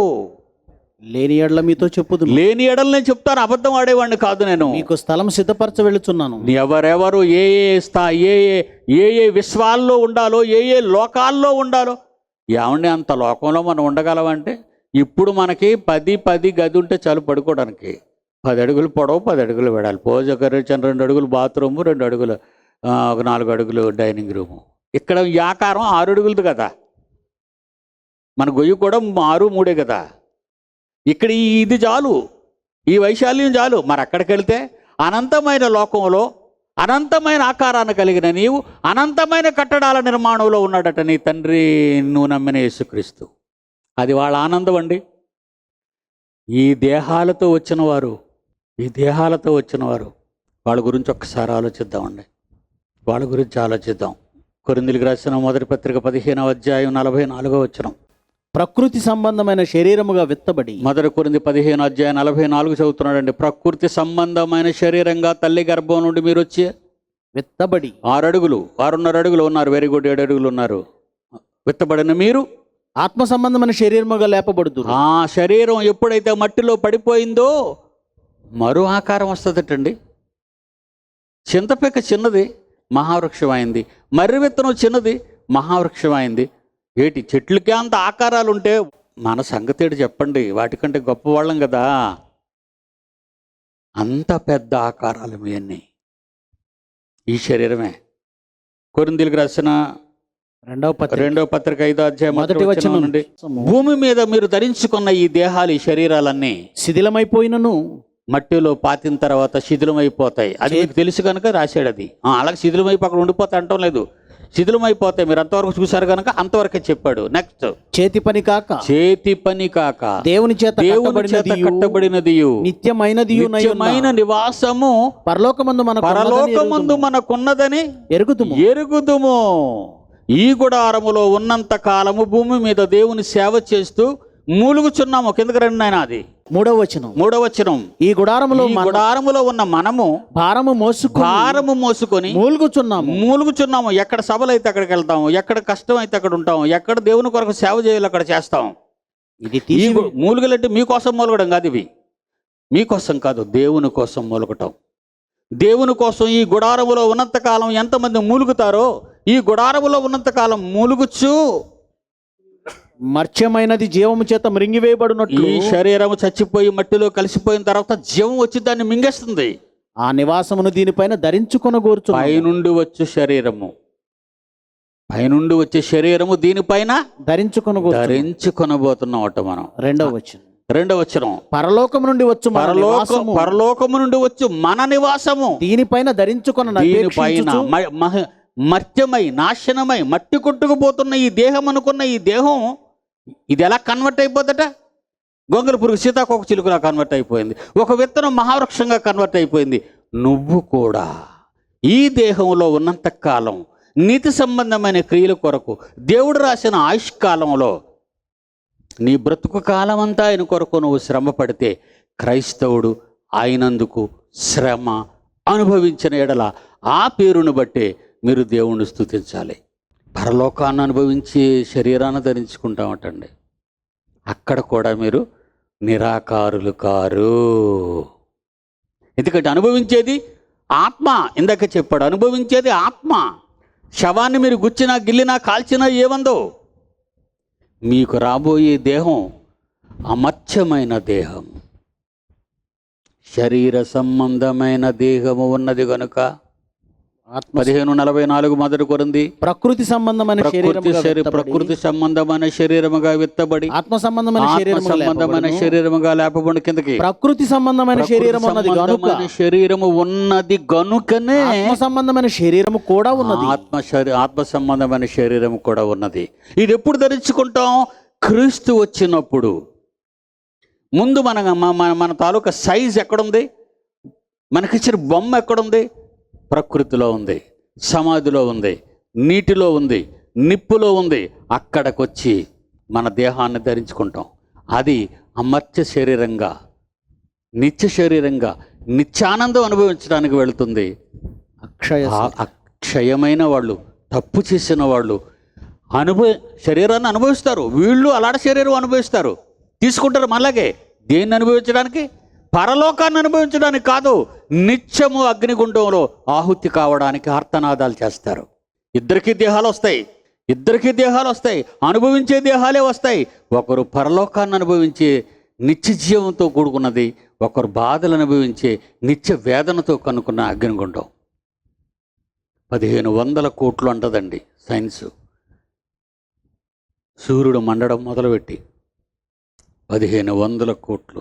లేని ఎడల మీతో చెప్పుదు. లేని ఎడలు నేను చెప్తాను, అబద్ధం ఆడేవాడిని కాదు. నేను మీకు స్థలం సిద్ధపరచ వెళ్ళుచున్నాను. ఎవరెవరు ఏ ఏ విశ్వాల్లో ఉండాలో, ఏ లోకాల్లో ఉండాలో. ఏమండి, అంత లోకంలో మనం ఉండగలమంటే ఇప్పుడు మనకి 10 గది ఉంటే చాలు పడుకోవడానికి. 10 అడుగులు పొడవు, 10 అడుగులు వెడాలి. పోజకరేచన్ 2 అడుగులు బాత్రూము, 2 అడుగులు 4 అడుగులు డైనింగ్ రూము. ఇక్కడ ఈ ఆకారం 6 అడుగులది కదా. మన గొయ్యి కూడా 6, 3 కదా. ఇక్కడ ఇది చాలు, ఈ వైశాల్యం చాలు. మరి అక్కడికి వెళ్తే అనంతమైన లోకంలో అనంతమైన ఆకారాన్ని కలిగిన నీవు అనంతమైన కట్టడాల నిర్మాణంలో ఉన్నాడట నీ తండ్రి, నువ్వు నమ్మిన యేసుక్రీస్తు. అది వాళ్ళ ఆనందం అండి. ఈ దేహాలతో వచ్చిన వారు వాళ్ళ గురించి ఒక్కసారి ఆలోచిద్దామండి. వాళ్ళ గురించి ఆలోచిద్దాం. కొరింథీయులకు రాసిన మొదటి పత్రిక 15వ అధ్యాయం 44వ వచనం. ప్రకృతి సంబంధమైన శరీరముగా విత్తబడి. మొదటి కొరింథీ 15 అధ్యాయం 44 చదువుతున్నాడండి. ప్రకృతి సంబంధమైన శరీరంగా తల్లి గర్భం నుండి మీరు వచ్చి విత్తబడి 6 అడుగులు 6.5 అడుగులు ఉన్నారు. వెరీ గుడ్, 7 అడుగులు ఉన్నారు. విత్తబడిన మీరు ఆత్మ సంబంధమైన శరీరముగా లేపబడుదు. ఆ శరీరం ఎప్పుడైతే మట్టిలో పడిపోయిందో మరో ఆకారం వస్తుందటండి. చింతపిక్క చిన్నది, మహావృక్షమైంది. మర్రి విత్తనం చిన్నది, మహావృక్షమైంది. ఏటి చెట్లకే అంత ఆకారాలు ఉంటే మన సంగతి ఏంటి చెప్పండి? వాటికంటే గొప్పవాళ్ళం కదా. అంత పెద్ద ఆకారాలు మీ అన్నీ. ఈ శరీరమే. కొరింథీయులకు రాసిన రెండవ పత్రిక 5వ అధ్యాయం మొదటి వచనం నుండి, భూమి మీద మీరు ధరించుకున్న ఈ దేహాలు, ఈ శరీరాలన్నీ శిథిలమైపోయినను మట్టిలో పాతిన తర్వాత శిథిలమైపోతాయి. అది మీకు తెలుసు కనుక రాశాడు. అది అలాగే శిథిలమైపోయి అక్కడ ఉండిపోతాయి అంటం లేదు. శిథిలమైపోతాయి, మీరు అంతవరకు చూశారు కనుక అంతవరకే చెప్పాడు. నెక్స్ట్, చేతి పని కాక దేవుని చేత కట్టబడినది నిత్యమైన నివాసము పరలోకమందు మనకున్నదని ఎరుగుదుము. ఈ గుడారములో ఉన్నంత కాలము భూమి మీద దేవుని సేవ చేస్తూ మూలుగుచున్నాము. కిందకి రండి నాయన. అది 3వ వచనం. ఈ గుడారములో ఉన్న మనము భారము మోసుకొని మూలుగుచున్నాము. ఎక్కడ సభలు అయితే అక్కడికి వెళ్తాము, ఎక్కడ కష్టం అయితే అక్కడ ఉంటాము, ఎక్కడ దేవుని కొరకు సేవ చేయాలి అక్కడ చేస్తాం. ఈ మూలుగలంటే మీకోసం మూలగడం కాదు, ఇవి మీకోసం కాదు, దేవుని కోసం మూలగటం. దేవుని కోసం ఈ గుడారములో ఉన్నంతకాలం ఎంతమంది మూలుగుతారో, ఈ గుడారములో ఉన్నంతకాలం మూలుగుచ్చు మర్త్యమైనది జీవము చేత మృంగివేయబడినట్లు ఈ శరీరము చచ్చిపోయి మట్టిలో కలిసిపోయిన తర్వాత జీవం వచ్చి దాన్ని మింగేస్తుంది. ఆ నివాసమును దీనిపైన ధరించుకొనగోరుచు. పైనుండి వచ్చే శరీరము దీనిపైన ధరించుకొనబోతున్నామట మనం. రెండవ వచనం, పరలోకము నుండి వచ్చు మన నివాసము దీనిపైన ధరించుకొన. మర్త్యమై నాశనమై మట్టి కొట్టుకుపోతున్న ఈ దేహం అనుకున్న ఈ దేహం ఇది ఎలా కన్వర్ట్ అయిపోద్దట? గొంగళ పురుగు సీతాకోక చిలుకలా కన్వర్ట్ అయిపోయింది. ఒక విత్తనం మహావృక్షంగా కన్వర్ట్ అయిపోయింది. నువ్వు కూడా ఈ దేహంలో ఉన్నంత కాలం నీతి సంబంధమైన క్రియల కొరకు దేవుడు రాసిన ఆయుష్కాలంలో నీ బ్రతుకు కాలం అంతా ఆయన కొరకు నువ్వు శ్రమ పడితే, క్రైస్తవుడు అయినందుకు శ్రమ అనుభవించిన ఎడల ఆ పేరును బట్టే మీరు దేవుణ్ణి స్తుతించాలి. పరలోకాన్ని అనుభవించి శరీరాన్ని ధరించుకుంటామటండి. అక్కడ కూడా మీరు నిరాకారులు కారు. ఎందుకంటే అనుభవించేది ఆత్మ. ఇందాక చెప్పాడు, అనుభవించేది ఆత్మ. శవాన్ని మీరు గుచ్చినా గిల్లినా కాల్చినా ఏమందో. మీకు రాబోయే దేహం అమర్త్యమైన దేహం, శరీర సంబంధమైన దేహము ఉన్నది కనుక 15:44 మొదటి కొరింథీ, ప్రకృతి సంబంధమైన శరీరముగా విత్తబడి ఆత్మ సంబంధమైన శరీరముగా లేపబడి కిందకి ప్రకృతి సంబంధమైన శరీరము ఉన్నది గనుకనే ఆత్మ సంబంధమైన శరీరము కూడా ఉన్నది. ఆత్మ సంబంధమైన శరీరము కూడా ఉన్నది. ఇది ఎప్పుడు ధరించుకుంటాం? క్రీస్తు వచ్చినప్పుడు. ముందు మన తాలూకా సైజ్ ఎక్కడుంది? మనకిచ్చిన బొమ్మ ఎక్కడుంది? ప్రకృతిలో ఉంది, సమాధిలో ఉంది, నీటిలో ఉంది, నిప్పులో ఉంది. అక్కడికొచ్చి మన దేహాన్ని ధరించుకుంటాం. అది అమర్త్య శరీరంగా, నిత్య శరీరంగా, నిత్యానందం అనుభవించడానికి వెళుతుంది. అక్షయమైన వాళ్ళు, తప్పు చేసిన వాళ్ళు శరీరాన్ని అనుభవిస్తారు. వీళ్ళు అలాంటి శరీరం అనుభవిస్తారు, తీసుకుంటారు. మళ్ళాగే దేన్ని అనుభవించడానికి? పరలోకాన్ని అనుభవించడానికి కాదు, నిత్యము అగ్నిగుండంలో ఆహుతి కావడానికి ఆర్తనాదాలు చేస్తారు. ఇద్దరికీ దేహాలు వస్తాయి, అనుభవించే దేహాలే వస్తాయి. ఒకరు పరలోకాన్ని అనుభవించే నిత్య జీవంతో కూడుకున్నది, ఒకరు బాధలు అనుభవించే నిత్య వేదనతో కనుక్కున్న అగ్నిగుండం. 1500 కోట్లు అంటదండి సైన్సు. సూర్యుడు మండడం మొదలుపెట్టి 1500 కోట్లు,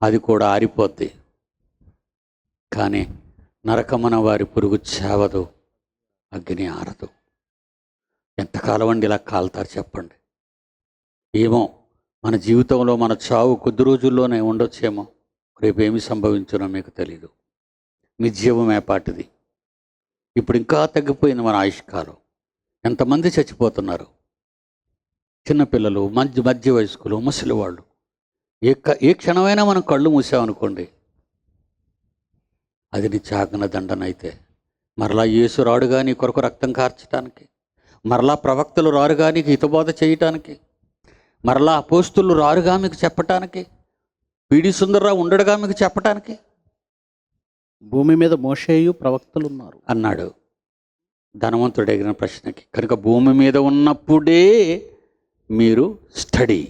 అది కూడా ఆరిపోద్ది. కానీ నరకమున వారి పురుగు చావదు, అగ్ని ఆరదు. ఎంతకాలం అండి ఇలా కాలుతారు చెప్పండి? ఏమో, మన జీవితంలో మన చావు కొద్ది రోజుల్లోనే ఉండొచ్చేమో. రేపు ఏమి సంభవించునో మీకు తెలీదు. మీ జీవం ఏపాటిది. ఇప్పుడు ఇంకా తగ్గిపోయింది మన ఆయుష్కాలం. ఎంతమంది చచ్చిపోతున్నారు? చిన్నపిల్లలు, మధ్య వయస్కులు, ముసలివాళ్ళు. ఏ క్షణమైనా మనం కళ్ళు మూసామనుకోండి, అది నీ చాగన దండన. అయితే మరలా యేసు రాడుగా నీ కొరకు రక్తం కార్చడానికి, మరలా ప్రవక్తలు రారుగా నీకు హితబోధ చేయటానికి, మరలా అపోస్తులు రారుగా మీకు చెప్పటానికి, పీడి సుందరరావు ఉండడుగా మీకు చెప్పటానికి. భూమి మీద మోషేయు ప్రవక్తలు ఉన్నారు అన్నాడు ధనవంతుడు అడిగిన ప్రశ్నకి. కనుక భూమి మీద ఉన్నప్పుడే మీరు స్టడీ.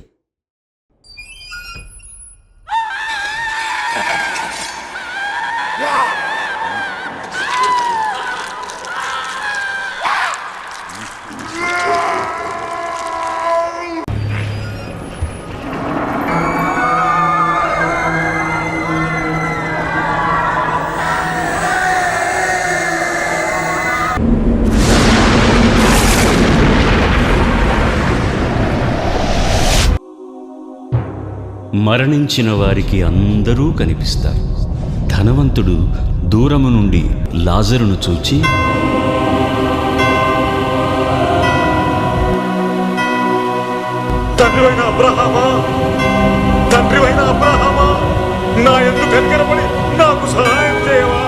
మరణించిన వారికి అందరూ కనిపిస్తారు. ధనవంతుడు దూరము నుండి లాజరును చూచి, తండ్రివైన అబ్రహామా, నా యందు కనికరపడి నాకు సహాయం చేయవా?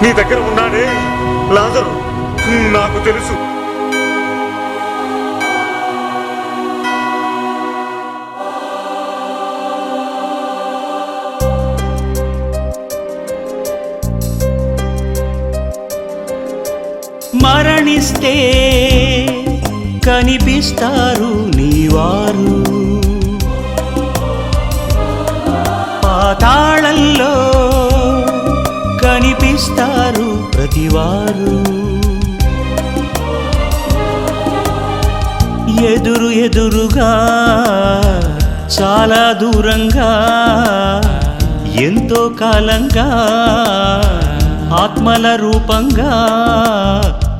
నీ దగ్గర ఉన్నాడే లాజరు, నాకు తెలుసు. మరణిస్తే కనిపిస్తారు నీవారు, పాతాళంలో కనిపిస్తారు ప్రతివారు. ఎదురుగా చాలా దూరంగా ఎంతో కాలంగా ఆత్మల రూపంగా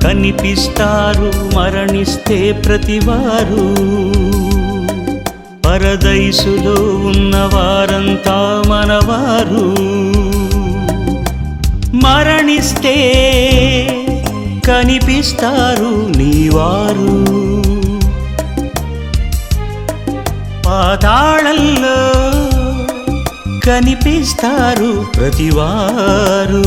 కనిపిస్తారు మరణిస్తే ప్రతివారు. పరదైసులో ఉన్నవారంతా మనవారు. మరణిస్తే కనిపిస్తారు నీవారు, పాతాళంలో కనిపిస్తారు ప్రతివారు.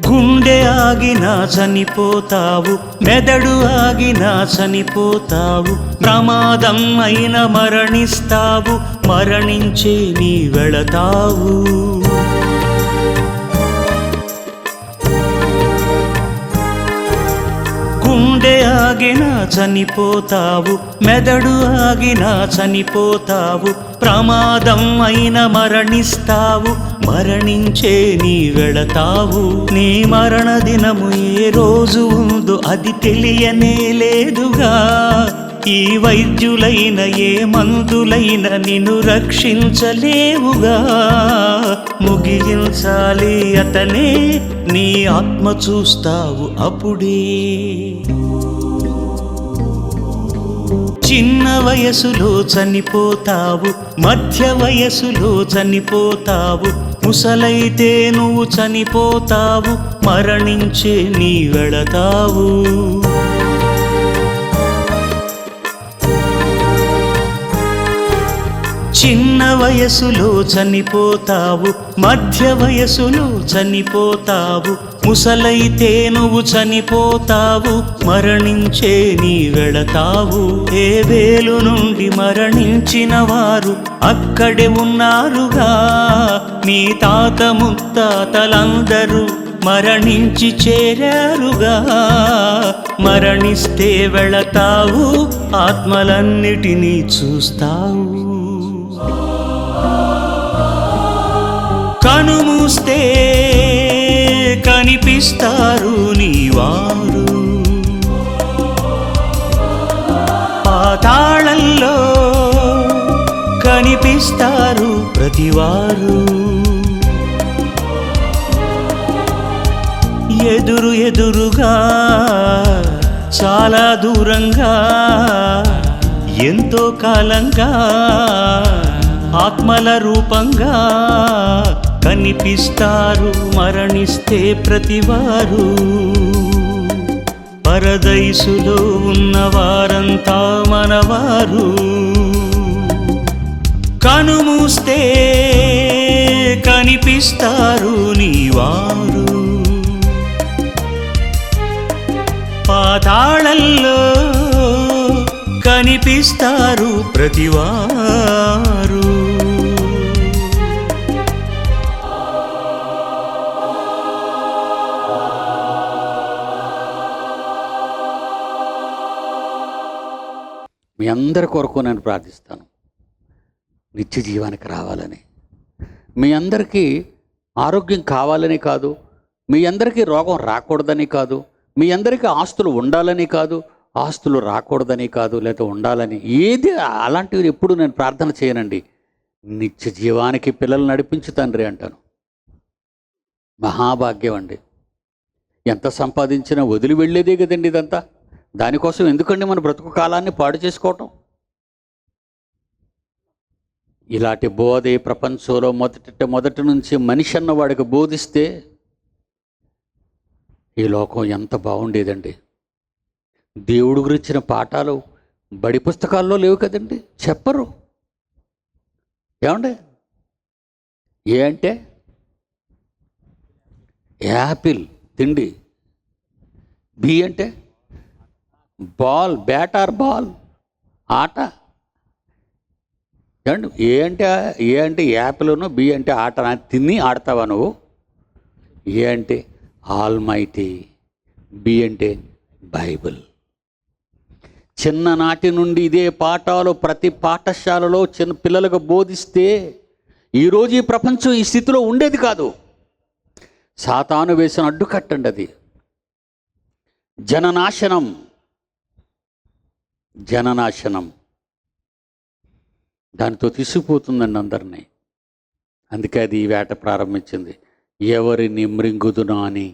గుండె ఆగినా చనిపోతావు, మెదడు ఆగినా చనిపోతావు, ప్రమాదం అయిన మరణిస్తావు, మరణించే నీ వెళతావు. గుండె ఆగినా చనిపోతావు, మెదడు ఆగినా చనిపోతావు, ప్రమాదం అయిన మరణిస్తావు, మరణించే నీ వెళతావు. నీ మరణ దినము ఏ రోజు ఉందో అది తెలియనే లేదుగా. ఈ వైద్యులైన ఏ మందులైన నిన్ను రక్షించలేవుగా. ముగించాలి అతనే, నీ ఆత్మ చూస్తావు అప్పుడే. చిన్న వయసులో చనిపోతావు, మధ్య వయసులో చనిపోతావు, ముసలైతే నువ్వు చనిపోతావు, మరణించే నీ వెళతావు. చిన్న వయసులో చనిపోతావు, మధ్య వయసులో చనిపోతావు, ముసలైతే నువ్వు చనిపోతావు, మరణించే నీ వెళతావు. ఏ వేలు నుండి మరణించిన వారు అక్కడే ఉన్నారుగా. నీ తాత ముత్తాతలందరూ మరణించి చేరారుగా. మరణిస్తే వెళతావు, ఆత్మలన్నిటినీ చూస్తావు. కనుమూస్తే కనిపిస్తారు నీవారు, పాతాళంలో కనిపిస్తారు ప్రతివారు. ఎదురుగా చాలా దూరంగా ఎంతో కాలంగా ఆత్మల రూపంగా కనిపిస్తారు మరణిస్తే ప్రతివారు. పరదైసులో ఉన్నవారంతా మనవారు. కనుమూస్తే కనిపిస్తారు నీవారు, పాతాళంలో కనిపిస్తారు ప్రతివారు. మీ అందరి కొరకు నేను ప్రార్థిస్తాను, నిత్య జీవానికి రావాలని. మీ అందరికీ ఆరోగ్యం కావాలని కాదు, మీ అందరికీ రోగం రాకూడదని కాదు, మీ అందరికీ ఆస్తులు ఉండాలని కాదు, ఆస్తులు రాకూడదని కాదు, లేదా ఉండాలని, ఏది అలాంటివి ఎప్పుడు నేను ప్రార్థన చేయనండి. నిత్య జీవానికి పిల్లలు నడిపించు తండ్రి అంటాను. మహాభాగ్యం అండి. ఎంత సంపాదించినా వదిలి వెళ్ళేదే కదండి ఇదంతా. దానికోసం ఎందుకండి మన బ్రతుకు కాలాన్ని పాడు చేసుకోవటం? ఇలాంటి బోధే ప్రపంచంలో మొదటి నుంచి మనిషి అన్నవాడికి బోధిస్తే ఈ లోకం ఎంత బాగుండేదండి. దేవుడు గురించిన పాఠాలు బడి పుస్తకాల్లో లేవు కదండి, చెప్పరు. ఏమండి? ఏ అంటే యాపిల్ తిండి, బి అంటే బాల్, బ్యాట్ ఆర్ బాల్ ఆట. ఏమండి? ఏ అంటే యాపిల్ను, బి అంటే ఆట. తిని ఆడతావా నువ్వు? ఏ అంటే ఆల్మైటీ, బి అంటే బైబిల్. చిన్ననాటి నుండి ఇదే పాఠాలు ప్రతి పాఠశాలలో చిన్న పిల్లలకు బోధిస్తే ఈరోజు ఈ ప్రపంచం ఈ స్థితిలో ఉండేది కాదు. సాతాను వేసిన అడ్డుకట్టండి అది. జననాశనం, జననాశనం దానితో తీసుకుపోతుందండి అందరినీ. అందుకే అది ఈ వేట ప్రారంభించింది. ఎవరిని మృంగుదునా అని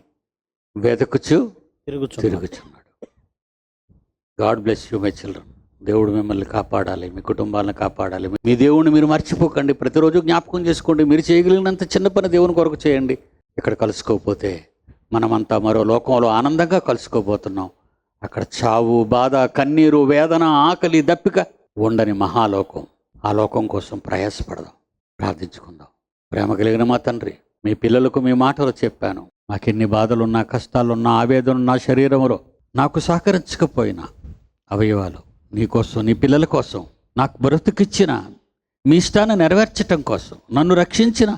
వెదకుచు తిరుగుచున్నాడు. God bless you my children. దేవుడు మిమ్మల్ని కాపాడాలి, మీ కుటుంబాలను కాపాడాలి. మీ దేవుడిని మీరు మర్చిపోకండి. ప్రతిరోజు జ్ఞాపకం చేసుకోండి. మీరు చేయగలిగినంత చిన్న పని దేవుని కొరకు చేయండి. ఇక్కడ కలుసుకోకపోతే మనమంతా మరో లోకంలో ఆనందంగా కలుసుకోబోతున్నాం. అక్కడ చావు, బాధ, కన్నీరు, వేదన, ఆకలి, దప్పిక ఉండని మహాలోకం. ఆ లోకం కోసం ప్రయాసపడదాం, ప్రార్థించుకుందాం. ప్రేమ కలిగిన మా తండ్రి, మీ పిల్లలకు మీ మాటలు చెప్పాను. మాకెన్ని బాధలున్నా, కష్టాలున్నా, ఆవేదనున్నా శరీరంలో నాకు సహకరించకపోయినా అవయవాలు నీకోసం, నీ పిల్లల కోసం, నాకు బ్రతుకిచ్చిన మీ ఇష్టాన్ని నెరవేర్చటం కోసం, నన్ను రక్షించిన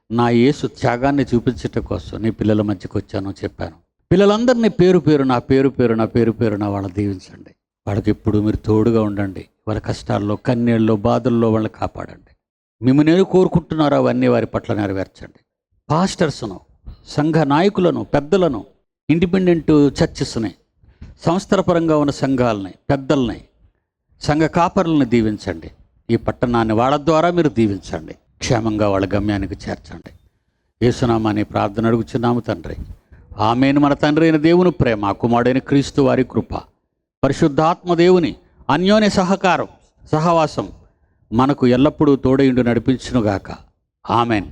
నా యేసు త్యాగాన్ని చూపించటం కోసం నీ పిల్లల మధ్యకు వచ్చాను చెప్పాను. పిల్లలందరినీ పేరు పేరున వాళ్ళని దీవించండి. వాళ్ళకి ఎప్పుడు మీరు తోడుగా ఉండండి. వాళ్ళ కష్టాల్లో, కన్నీళ్ళలో, బాధల్లో వాళ్ళని కాపాడండి. మిమ్మల్ని నేను కోరుకుంటున్నారో అవన్నీ వారి పట్ల నెరవేర్చండి. పాస్టర్స్ను, సంఘ నాయకులను, పెద్దలను, ఇండిపెండెంట్ చర్చెస్ని, సంస్థలపరంగా ఉన్న సంఘాలని, పెద్దల్ని, సంఘ కాపరులను దీవించండి. ఈ పట్టణాన్ని వాళ్ళ ద్వారా మీరు దీవించండి. క్షేమంగా వాళ్ళ గమ్యానికి చేర్చండి. యేసునామాని ప్రార్థన అడుగుచున్నాము తండ్రి. ఆమేన్. మన తండ్రి అయిన దేవుని ప్రేమ, కుమారుడైన క్రీస్తు వారి కృప, పరిశుద్ధాత్మ దేవుని అన్యోన్య సహకారం, సహవాసం మనకు ఎల్లప్పుడూ తోడయుండి నడిపించునుగాక. ఆమేన్.